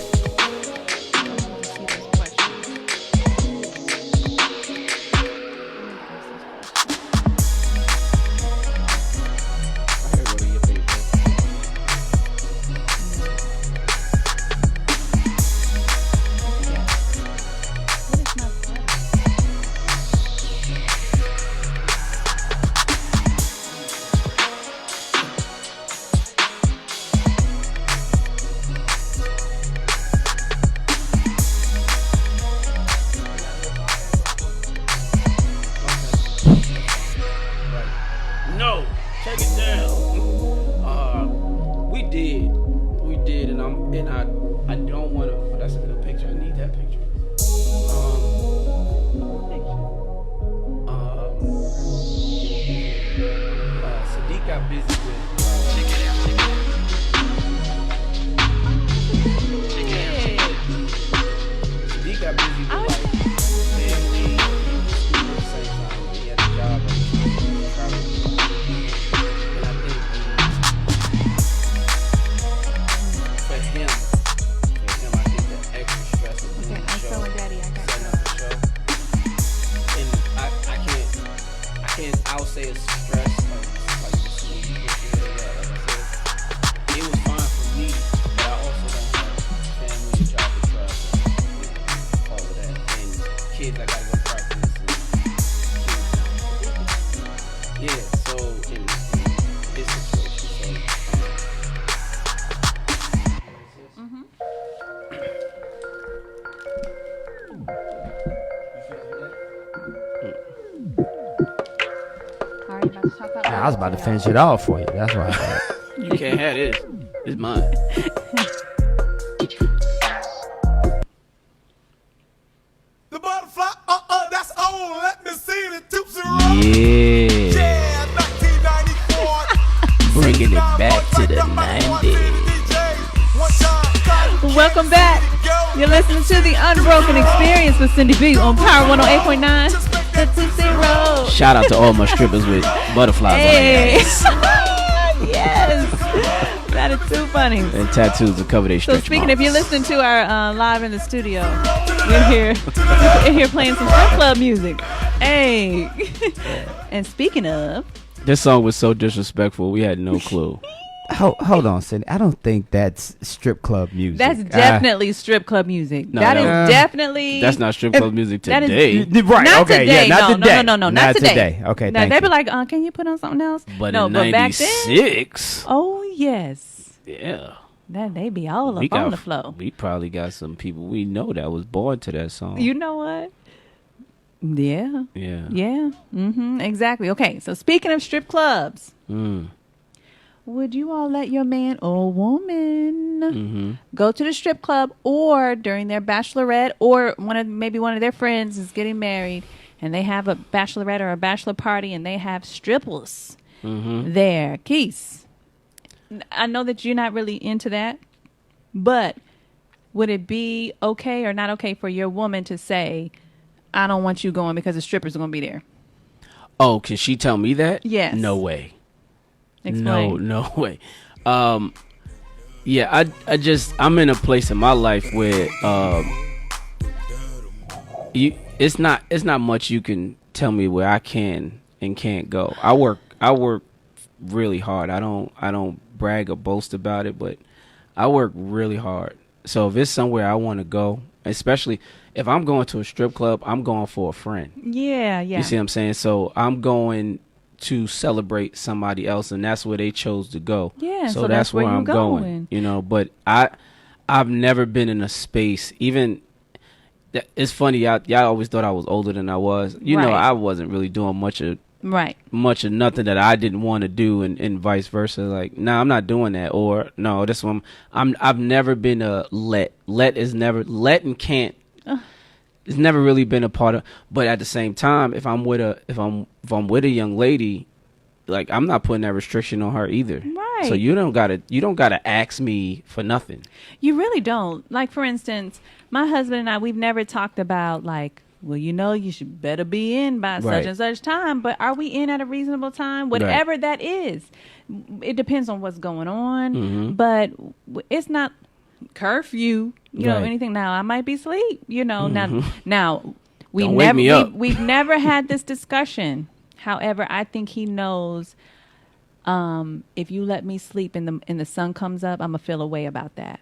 I was about to finish it off for you. That's why I thought. You can't have this. It's mine. The butterfly, that's on. Let me see the tips and Yeah. Yeah, 1994. Bringing it back to the 90s. Welcome back. You're listening to the Unbroken Experience with Syndy B on Power 108.9. Shout out to all my strippers with butterflies on their ass. Yes. That is too funny. And tattoos to cover their So stretch speaking, marks. if you're listening to our live in the studio, we're here playing some strip club music. Hey. And speaking of, This song was so disrespectful. We had no clue. Hold on, Syndy. I don't think that's strip club music. that's definitely strip club music. No, that no. is definitely. That's not strip club music that is- today. Right. Not okay. today. Yeah. Not No, today. no, not today. Okay. No, Thank they'd you. be like, can you put on something else? But no, in but back then. 96. Oh yes. Yeah. That they be all We up on got- the flow. We probably got some people we know that was born to that song. You know what? Yeah. Yeah. Yeah. Exactly. Okay. So speaking of strip clubs, would you all let your man or woman go to the strip club, or during their bachelorette, or maybe one of their friends is getting married and they have a bachelorette or a bachelor party and they have strippers there? Keith, I know that you're not really into that, but would it be okay or not okay for your woman to say, I don't want you going because the strippers are going to be there? Oh, can she tell me that? Yes. No way. Explain. No way. Yeah, I'm in a place in my life where it's not much you can tell me where I can and can't go. I work really hard. I don't brag or boast about it, but I work really hard. So if it's somewhere I want to go, especially if I'm going to a strip club, I'm going for a friend. Yeah. You see what I'm saying? So I'm going to celebrate somebody else, and that's where they chose to go. Yeah, so that's where I'm going. You know, but I've never been in a space. Even it's funny, y'all always thought I was older than I was. You know, I wasn't really doing much of nothing that I didn't want to do, and vice versa. Like, I'm not doing that. Or no, this one I've never been a let and can't. It's never really been a part of. But at the same time, if I'm with a young lady, like, I'm not putting that restriction on her either. Right. So you don't gotta ask me for nothing. You really don't. Like, for instance, my husband and I, we've never talked about, like, well, you should better be in by such and such time. But are we in at a reasonable time? Whatever that is. It depends on what's going on. But it's not curfew, you know, anything. Now, I might be asleep, you know. Now we've never had this discussion. However, I think he knows if you let me sleep and the sun comes up, I'm going to feel a way about that.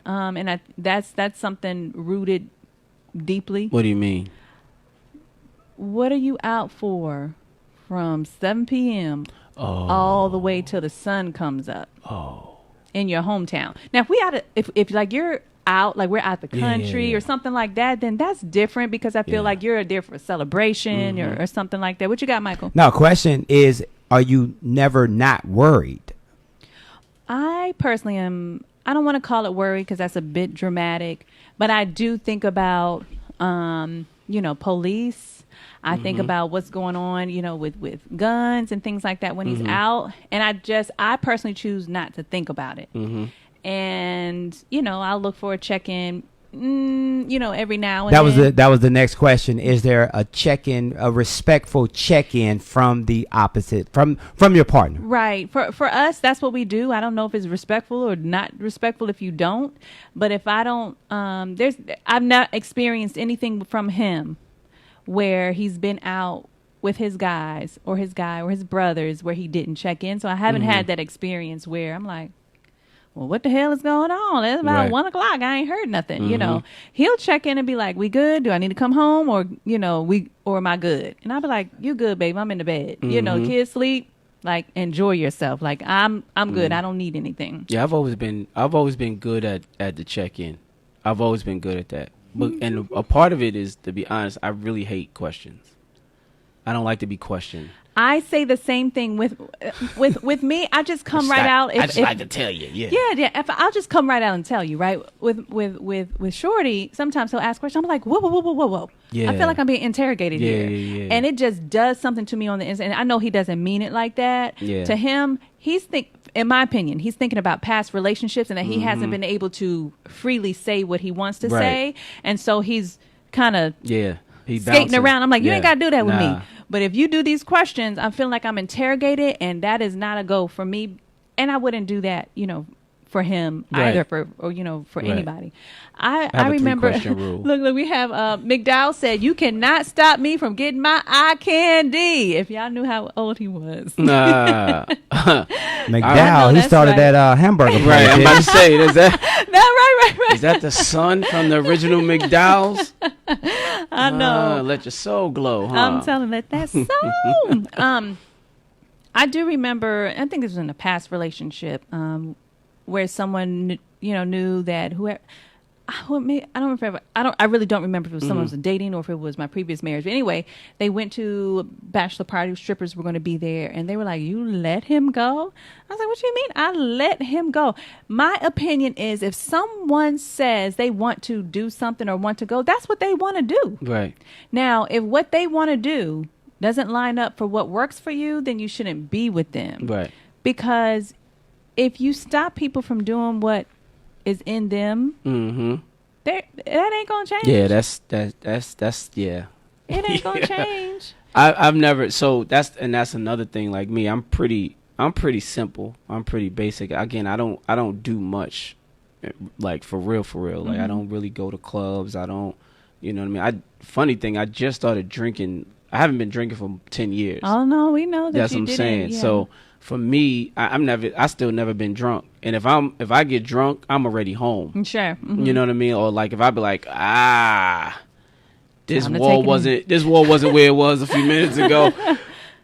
And that's something rooted deeply. What do you mean? What are you out for from 7 p.m. all the way till the sun comes up? In your hometown. Now, if like you're out, like we're out the country or something like that, then that's different because I feel like you're there for a celebration or something like that. What you got, Michael? Now, question is, are you never not worried? I personally am. I don't want to call it worry because that's a bit dramatic, but I do think about, police. I think about what's going on, with guns and things like that when he's out. And I personally choose not to think about it. And, I'll look for a check-in, every now and then. That was the next question. Is there a check-in, a respectful check-in from the opposite, from your partner? Right. For us, that's what we do. I don't know if it's respectful or not respectful if you don't. But if I don't, I've not experienced anything from him where he's been out with his guys or his brothers where he didn't check in. So I haven't had that experience where I'm like, well, what the hell is going on? It's about 1 o'clock. I ain't heard nothing. He'll check in and be like, we good? Do I need to come home? Or, or am I good? And I'll be like, you good, babe. I'm in the bed. Kids sleep. Like, enjoy yourself. Like, I'm good. I don't need anything. Yeah, I've always been good at the check-in. I've always been good at that. But and a part of it is, to be honest, I really hate questions. I don't like to be questioned. I say the same thing with me. I just come out. I just like to tell you. Yeah. Yeah. I'll just come right out and tell you. Right. With Shorty, sometimes he'll ask questions. I'm like, whoa. Yeah. I feel like I'm being interrogated here. Yeah. And it just does something to me on the inside. And I know he doesn't mean it like that. Yeah. To him, in my opinion, he's thinking about past relationships and that he hasn't been able to freely say what he wants to say. And so he's kind of skating around. I'm like, you ain't got to do that with me. But if you do these questions, I feel like I'm interrogated, and that is not a go for me. And I wouldn't do that, for him either, for anybody. I remember. Look, we have McDowell said, "You cannot stop me from getting my eye candy." If y'all knew how old he was. Nah. McDowell, he started that hamburger place. Right, I'm about to say, is that? No, right. Is that the son from the original McDowell's? I know. Let your soul glow, huh? I'm telling you, that's so. I do remember. I think this was in a past relationship, where someone knew that whoever. I really don't remember if it was someone who was dating or if it was my previous marriage. But anyway, they went to a bachelor party. Strippers were going to be there, and they were like, "You let him go?" I was like, "What do you mean? I let him go?" My opinion is, if someone says they want to do something or want to go, that's what they want to do. Right. Now, if what they want to do doesn't line up for what works for you, then you shouldn't be with them. Right. Because if you stop people from doing what is in them, that ain't gonna change. Yeah, that's yeah. It ain't gonna change. I've never. So that's another thing. Like me, I'm pretty simple. I'm pretty basic. Again, I don't do much, like for real. Like I don't really go to clubs. I don't, you know what I mean. Funny thing, I just started drinking. I haven't been drinking for 10 years. Oh no, we know that. That's what I'm saying. Yeah. So for me, I still never been drunk. And if I get drunk, I'm already home. Sure. You know what I mean? Or like if I be like, this wall wasn't where it was a few minutes ago.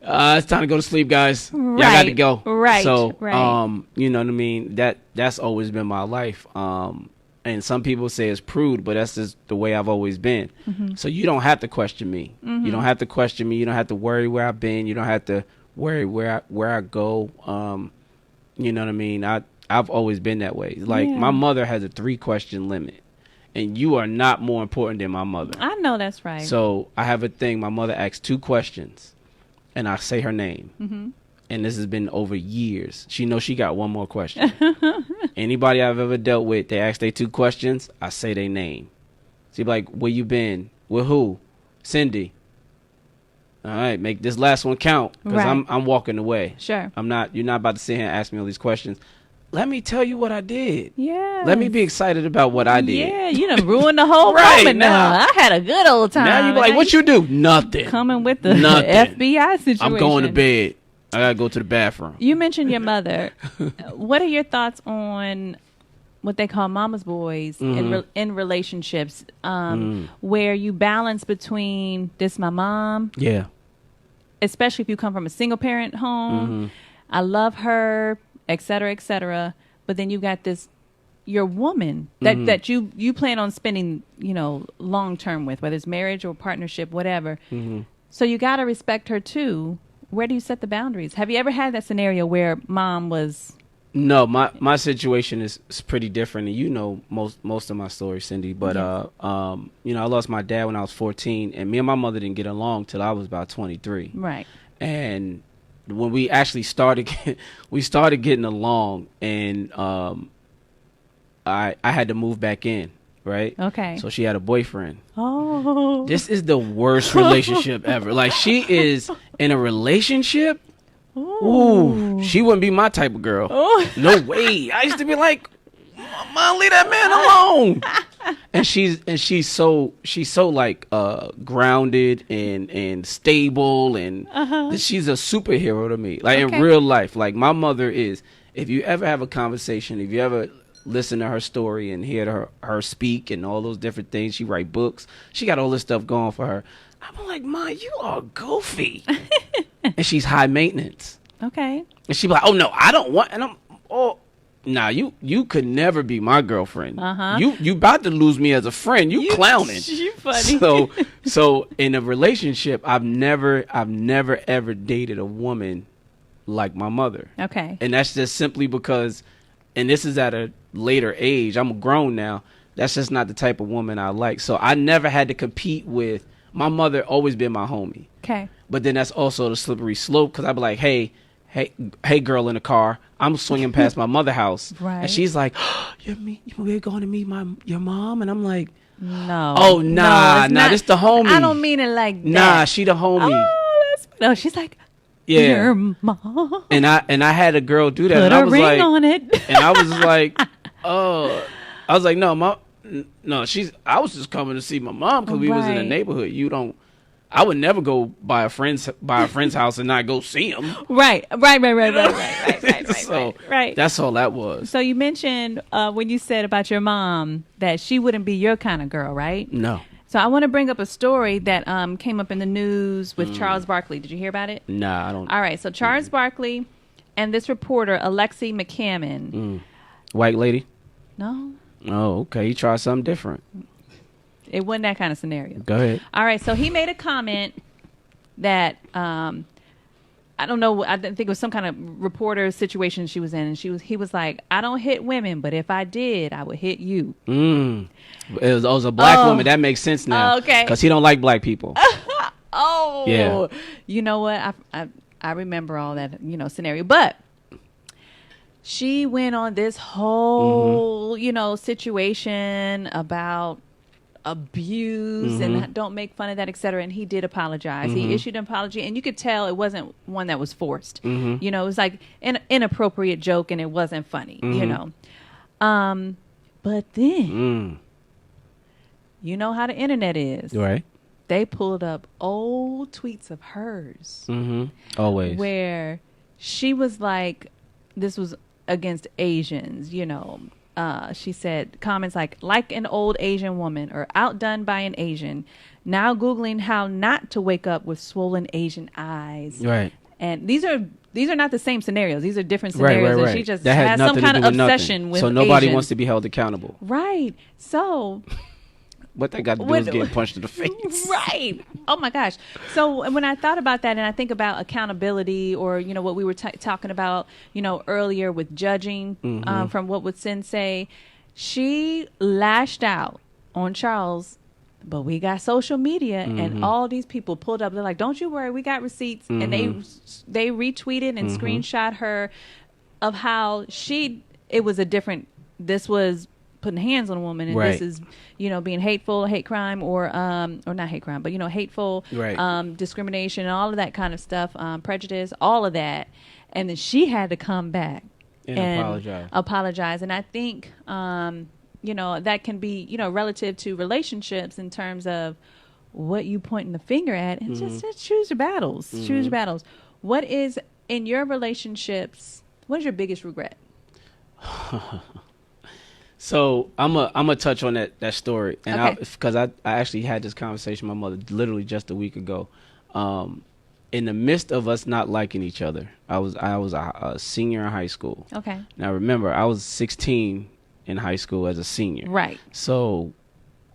It's time to go to sleep, guys. Right. Yeah, I got to go. Right. So, right. You know what I mean? That's always been my life. And some people say it's prude, but that's just the way I've always been. So you don't have to question me. You don't have to question me. You don't have to worry where I've been. You don't have to worry where I go. You know what I mean? I've always been that way. Like my mother has a 3-question limit, and you are not more important than my mother. I know that's right. So I have a thing. My mother asks 2 questions, and I say her name. And this has been over years. She knows she got one more question. Anybody I've ever dealt with, they ask they 2 questions, I say their name. She'd be like, where you been? With who? Syndy. All right, make this last one count because I'm walking away. Sure. You're not about to sit here and ask me all these questions. Let me tell you what I did. Yeah. Let me be excited about what I did. Yeah, you done ruined the whole moment now. I had a good old time. Now you be like, what you do? Nothing. Coming with the FBI situation. I'm going to bed. I got to go to the bathroom. You mentioned your mother. What are your thoughts on what they call mama's boys in relationships where you balance between this my mom? Yeah. Especially if you come from a single parent home. I love her, et cetera, but then you got your woman that you plan on spending, long term with, whether it's marriage or partnership, whatever. So you got to respect her too. Where do you set the boundaries? Have you ever had that scenario where mom was? No, my situation is pretty different, and most of my story, Syndy. But I lost my dad when I was 14, and me and my mother didn't get along till I was about 23. Right. And when we actually started getting along, and I had to move back in, right? Okay. So she had a boyfriend. Oh. This is the worst relationship ever. Like, she is in a relationship. Ooh, she wouldn't be my type of girl. Oh. No way. I used to be like, Mom, leave that man alone. And she's so like grounded and stable, and she's a superhero to me. Like, in real life, like my mother is. If you ever have a conversation, if you ever listen to her story and hear her speak and all those different things, she write books. She got all this stuff going for her. I'm like, Ma, you are goofy. And she's high maintenance. Okay. And she be like, oh no, I don't want. And I'm, nah, you could never be my girlfriend. You about to lose me as a friend. You clowning. You funny. So in a relationship, I've never ever dated a woman like my mother. Okay. And that's just simply because, and this is at a later age. I'm grown now. That's just not the type of woman I like. So I never had to compete with. My mother always been my homie. Okay. But then that's also the slippery slope, because I'd be like, hey, girl in the car. I'm swinging past my mother's house. Right. And she's like, we're going to meet your mom? And I'm like, no. Oh, nah, this the homie. I don't mean it like that. Nah, she the homie. Oh, no, she's like, yeah. Your mom. And I had a girl do that. Put and a I was ring like, on it. And I was like, I was like, no, I was just coming to see my mom because we was in the neighborhood. I would never go by a friend's house and not go see him. Right. So right. That's all that was. So you mentioned when you said about your mom that she wouldn't be your kind of girl, right? No. So I want to bring up a story that came up in the news with Charles Barkley. Did you hear about it? Nah, I don't. All right. So Charles Barkley and this reporter, Alexi McCammon. White lady? No. Oh, okay. You try something different. It wasn't that kind of scenario. Go ahead. All right. So he made a comment that I don't know. I think it was some kind of reporter situation she was in, and he was like, "I don't hit women, but if I did, I would hit you." It was a black woman. That makes sense now. Okay. Because he don't like black people. Yeah. You know what? I remember all that scenario, but she went on this whole situation about abuse and don't make fun of that, etc. And he did apologize. He issued an apology, and you could tell it wasn't one that was forced. It was like an inappropriate joke, and it wasn't funny. But then you know how the internet is, right? They pulled up old tweets of hers, always, where she was like, this was against Asians, she said comments like an old Asian woman or outdone by an Asian, now Googling how not to wake up with swollen Asian eyes. Right. And these are not the same scenarios. These are different scenarios. Right. And she just that has some kind of obsession with So nobody Asians. wants to be held accountable. Right. So what they got to do is get punched in the face. Right. Oh my gosh. So when I thought about that, and I think about accountability, or what we were talking about, earlier with judging, from what would Sin say, she lashed out on Charles, but we got social media, and all these people pulled up. They're like, "Don't you worry, we got receipts," and they retweeted and screenshot her of how it was a different. This was putting hands on a woman, and this is, being hateful, hate crime, or not hate crime, but hateful, discrimination, and all of that kind of stuff, prejudice, all of that. And then she had to come back and apologize. And I think, that can be, relative to relationships in terms of what you pointing the finger at, and just choose your battles. Choose your battles. What is, in your relationships, what is your biggest regret? So I'm gonna touch on that story, and because I actually had this conversation with my mother literally just a week ago. In the midst of us not liking each other, I was a senior in high school. Okay. Now remember, I was 16 in high school as a senior. Right. So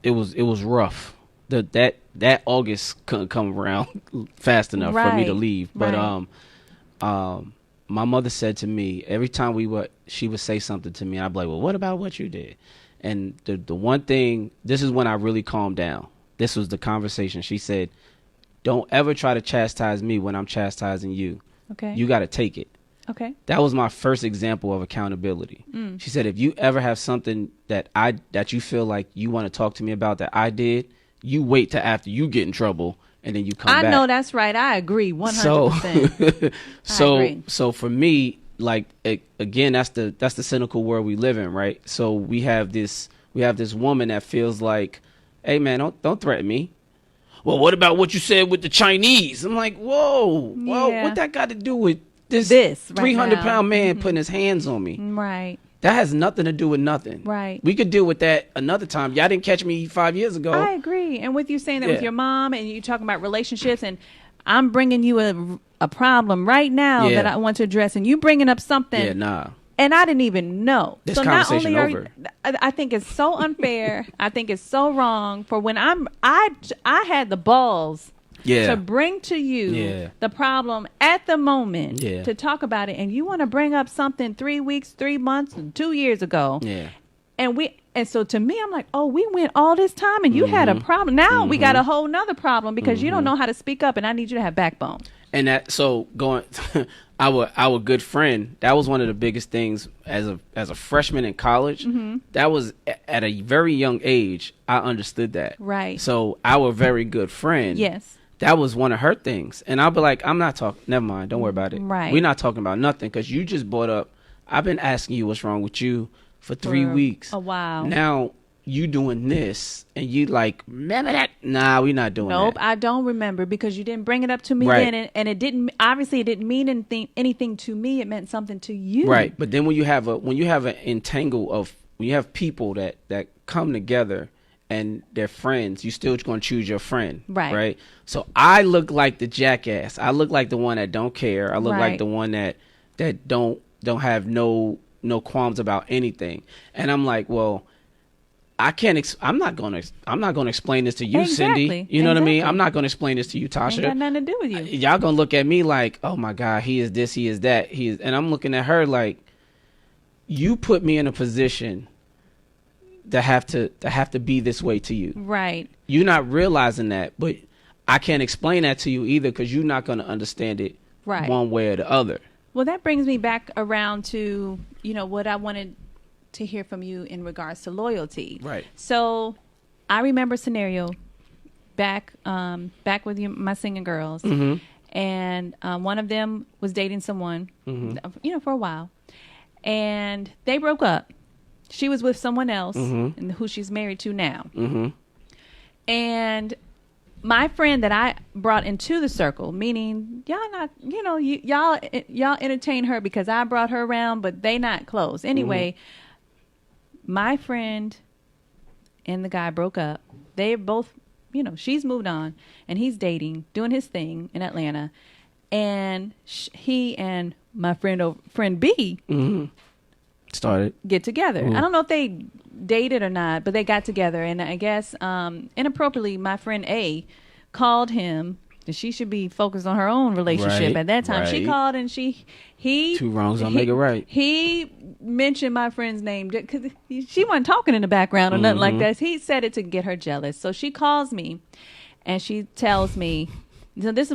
it was rough. That August couldn't come around fast enough for me to leave. But my mother said to me, every time she would say something to me, and I'd be like, well, what about what you did? And the one thing, this is when I really calmed down. This was the conversation. She said, don't ever try to chastise me when I'm chastising you. Okay. You got to take it. Okay. That was my first example of accountability. She said, if you ever have something that you feel like you want to talk to me about that I did, you wait till after you get in trouble and then you come back. I know that's right. I agree 100%. So for me, like, again, that's the cynical world we live in, right? So we have this woman that feels like, hey man, don't threaten me. Well, what about what you said with the Chinese? I'm like, whoa, what that got to do with this 300-pound man putting his hands on me? Right. That has nothing to do with nothing. Right. We could deal with that another time. Y'all didn't catch me 5 years ago. I agree. And with you saying that with your mom, and you talking about relationships, and I'm bringing you a problem right now that I want to address, and you bringing up something. Yeah, nah. And I didn't even know. This so conversation not only over. I think it's so unfair. I think it's so wrong for when I had the balls to bring to you the problem at the moment to talk about it, and you want to bring up something 3 weeks, 3 months, and 2 years ago. Yeah. And so to me, I'm like, oh, we went all this time and you had a problem. Now we got a whole nother problem because you don't know how to speak up, and I need you to have backbone. And that, so going, our good friend, that was one of the biggest things as a freshman in college. That was at a very young age. I understood that. Right. So our very good friend. Yes. That was one of her things. And I'll be like, I'm not talking, never mind, don't worry about it. Right. We're not talking about nothing because you just brought up, I've been asking you what's wrong with you for 3 weeks. Oh, wow. Now you doing this and you like, remember that? Nah, we're not doing that. Nope, I don't remember because you didn't bring it up to me then, and it didn't mean anything to me. It meant something to you. Right. But then when you have an entangle of, when you have people that come together and they're friends, you still going to choose your friend. Right. So I look like the jackass. I look like the one that don't care. I look like the one that don't have no qualms about anything. And I'm like, well, I'm not going to explain this to you, Syndy. You know what I mean? I'm not going to explain this to you, Tasha. Ain't got nothing to do with you. Y'all going to look at me like, oh my God, he is this, he is that. And I'm looking at her like, you put me in a position to have to be this way to you. Right. You're not realizing that, but I can't explain that to you either because you're not going to understand it one way or the other. Well, that brings me back around to, what I wanted to hear from you in regards to loyalty. Right. So I remember a scenario back with my singing girls, and one of them was dating someone, for a while, and they broke up. She was with someone else, and who she's married to now. And my friend that I brought into the circle, meaning y'all not, y'all entertain her because I brought her around, but they not close. Anyway, my friend and the guy broke up. They both, she's moved on and he's dating, doing his thing in Atlanta. And he and my friend B started get together. I don't know if they dated or not, but they got together, and I guess inappropriately my friend A called him, and she should be focused on her own relationship at that time. She called and he two wrongs don't make it right. He mentioned my friend's name because she wasn't talking in the background or nothing like that. He said it to get her jealous. So she calls me and she tells me, so this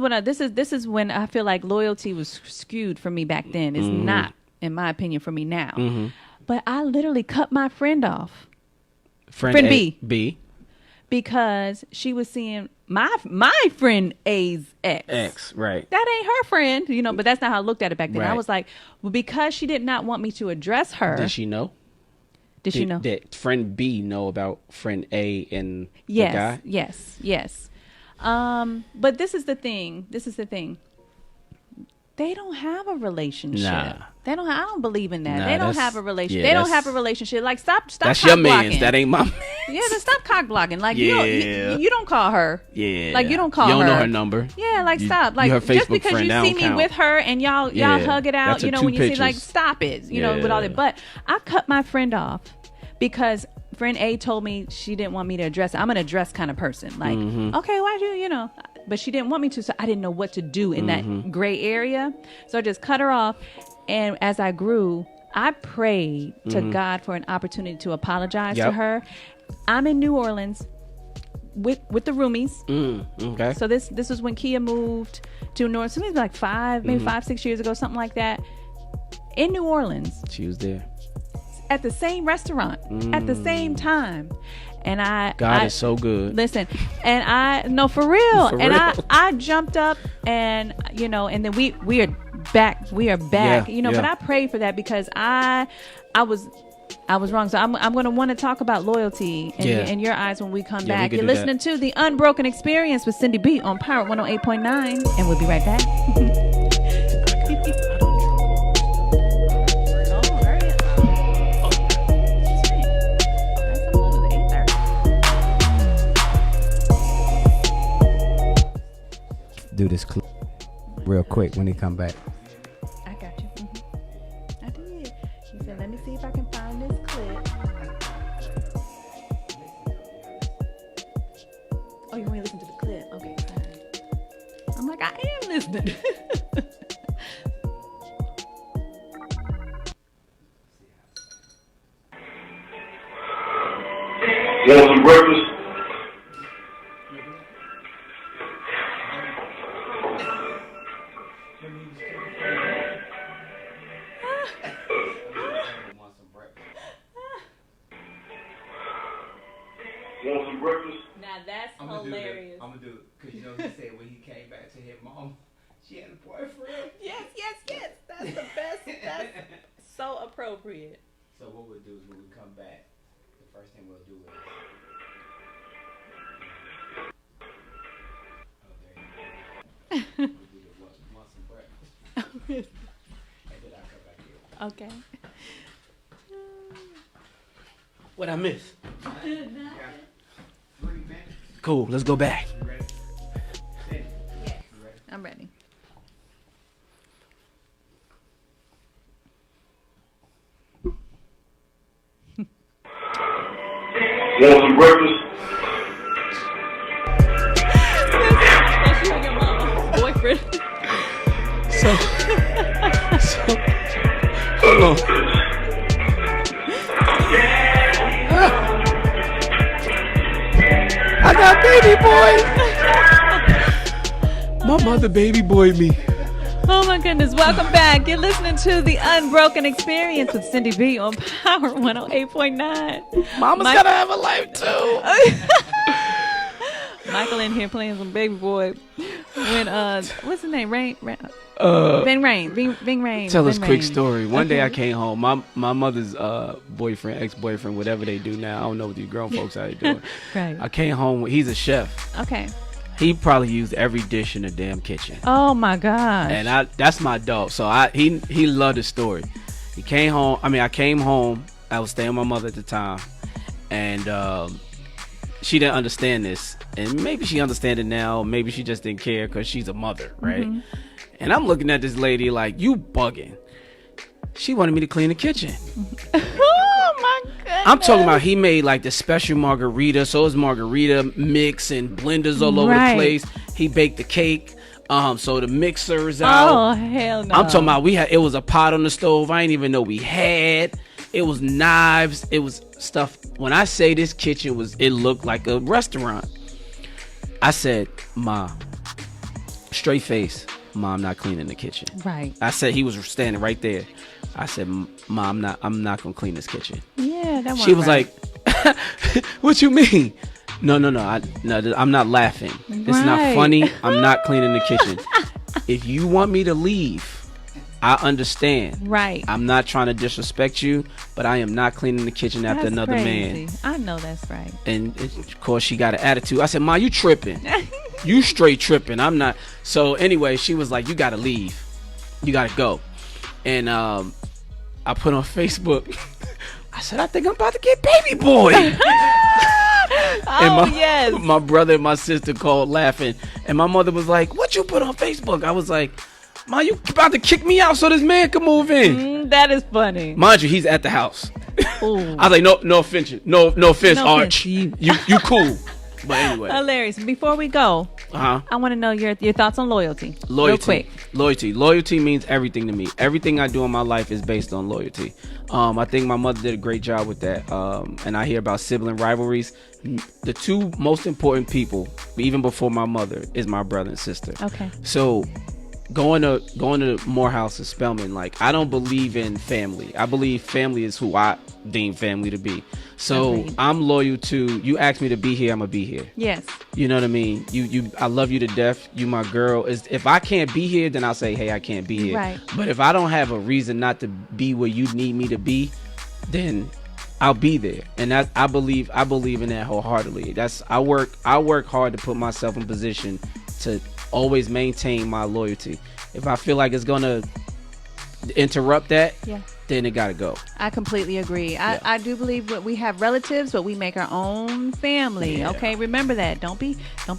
is when I feel like loyalty was skewed for me back then. It's not, in my opinion, for me now. But I literally cut my friend off Friend B. B. Because she was seeing my friend A's ex. Right. That ain't her friend, you know, but that's not how I looked at it back then. Right. I was like, well, because she did not want me to address her. Did she know? Did she know? Did friend B know about friend A and yes, the guy? Yes. But this is the thing. They don't have a relationship. Nah. I don't believe in that. Nah, they don't have a relationship. yeah, they don't have a relationship. Like stop That's cock your blocking. man's. That ain't my man. Yeah, then stop cock blocking. Like Yeah. you don't call her. Yeah. Like you don't call her. You don't know her number. Yeah, like You- stop. Like you her just Facebook because friend, you that see don't me count. with her and y'all Yeah. hug it out, That's a you know, two when you see pictures. like stop it, you know, with all Yeah. that. But I cut my friend off because friend A told me she didn't want me to address. I'm an address kind of person. Like, okay, why'd you know? But she didn't want me to, so I didn't know what to do in that gray area. So I just cut her off. And as I grew, I prayed to God for an opportunity to apologize to her. I'm in New Orleans with the roomies. Okay. So this was when Kia moved to New Orleans. Maybe like 5-6 years ago, something like that. In New Orleans, She was there. at the same restaurant, at the same time. And God is so good. Listen, and for real. For And real. I jumped up and, you know, and then we are back, Yeah, you know, yeah. but I prayed for that because I was wrong. So I'm going to want to talk about loyalty in your eyes when we come Yeah, we back. could You're do listening to The Unbroken Experience with Syndy B on Power 108.9, and we'll be right back. Do this clip real quick when he come back. I got you. I did. He said, let me see if I can find this clip. Oh, you want to listen to the clip? Okay, fine. I'm like, I am listening. Want some breakfast? Want some breakfast? Now that's hilarious. I'm gonna do it because you know he said when he came back to his mom, she had a boyfriend. Yes. That's the best. That's so appropriate. So what we'll do is when we come back, the first thing we'll do is. We'll do the want some breakfast. And then I'll come back here. Okay. What I miss? Cool. Let's go back. I'm ready. Want some breakfast? Boyfriend. Hold on. I got baby boy. My mother baby boyed me. Oh my goodness. Welcome back. You're listening to The Unbroken Experience with Syndy B on Power 108.9. Mama's gotta have a life too. Michael in here playing some baby boy. When what's his name? Bing Rain. Tell us Ben a quick Rain. story. One day I came home. My mother's boyfriend, ex-boyfriend, whatever they do now. I don't know what these grown folks how they doing. Right. I came home. He's a chef. Okay. He probably used every dish in the damn kitchen. Oh my gosh. And that's my dog. So he loved the story. He came home. I came home. I was staying with my mother at the time, and she didn't understand this. And maybe she understand it now. Maybe she just didn't care because she's a mother, right? Mm-hmm. And I'm looking at this lady like, you bugging. She wanted me to clean the kitchen. Oh my goodness. I'm talking about he made like the special margarita. So it's margarita mix and blenders all over the place. He baked the cake. So the mixer is out. Oh hell no. I'm talking about it was a pot on the stove I didn't even know we had. It was knives. It was stuff. When I say this kitchen it looked like a restaurant. I said, Ma, straight face, Ma, I'm not cleaning the kitchen. Right. I said, he was standing right there. I said, Ma, I'm not gonna clean this kitchen. Yeah, that She was right. like, What you mean? No, I'm not laughing. It's not funny. I'm not cleaning the kitchen. If you want me to leave, I understand. Right. I'm not trying to disrespect you, but I am not cleaning the kitchen after another man. I know that's right. And of course, she got an attitude. I said, Ma, you tripping. You straight tripping. I'm not. So anyway, she was like, you got to leave. You got to go. And I put on Facebook, I said, I think I'm about to get baby boy. Yes. My brother and my sister called laughing. And my mother was like, what you put on Facebook? I was like, Ma, you about to kick me out so this man can move in. That is funny. Mind you, he's at the house. I was like, no offense, Arch. You cool. But anyway. Hilarious. Before we go, I want to know your thoughts on loyalty. Real quick. Loyalty means everything to me. Everything I do in my life is based on loyalty. I think my mother did a great job with that. And I hear about sibling rivalries. The two most important people, even before my mother, is my brother and sister. Okay. So going to Morehouse and Spelman, like, I don't believe in family. I believe family is who I deem family to be. So Agreed. I'm loyal to you. Ask me to be here, I'm gonna be here. Yes. You know what I mean? I love you to death. You my girl. If I can't be here, then I'll say, hey, I can't be here. Right. But if I don't have a reason not to be where you need me to be, then I'll be there. And that I believe in that wholeheartedly. I work hard to put myself in position to always maintain my loyalty. If I feel like it's gonna interrupt that, then it gotta go. I completely agree. I do believe that we have relatives, but we make our own family. Yeah. Okay, remember that. Don't be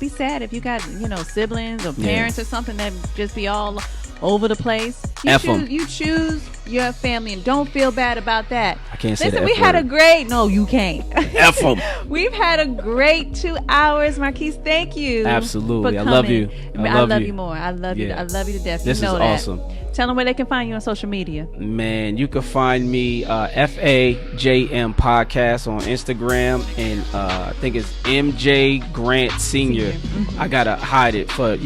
sad if you got siblings or parents or something that just be all over the place. You choose your family and don't feel bad about that. I can't say Listen, that. we had a great. No, you can't. F 'em. We've had a great 2 hours, Marques. Thank you. Absolutely. for I love coming. you. I love you more. I love you. Yeah. I love you to death. This you know is that. awesome. Tell them where they can find you on social media. Man, you can find me FAJM Podcast on Instagram, and I think it's MJ Grant Senior. Mm-hmm. I gotta hide it for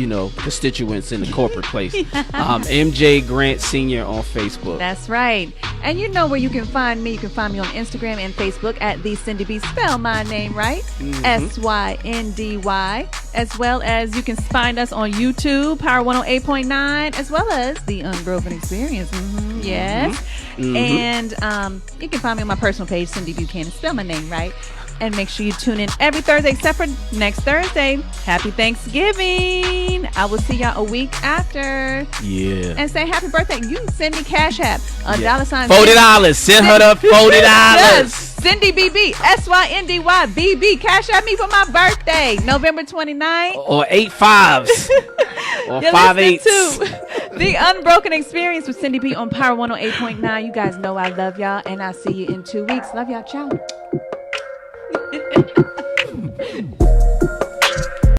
constituents in the corporate place. MJ Grant Senior on Facebook. That's right. And you know where you can find me. You can find me on Instagram and Facebook at the Syndy B. Spell my name right, SYNDY. As well as you can find us on YouTube, Power 108.9, as well as the Unbroken Experience. Yes. And you can find me on my personal page, Syndy Buchanan. Spell my name right. And make sure you tune in every Thursday except for next Thursday. Happy Thanksgiving. I will see y'all a week after. Yeah. And say happy birthday. You can send me Cash App. $$. $40. Send her the $40. Yes. Syndy BB. SYNDY BB. Cash App me for my birthday. November 29th. Or 8 5s. Or You're 5 8s. listening to The Unbroken Experience with Syndy B on Power 108.9. You guys know I love y'all. And I'll see you in 2 weeks. Love y'all. Ciao.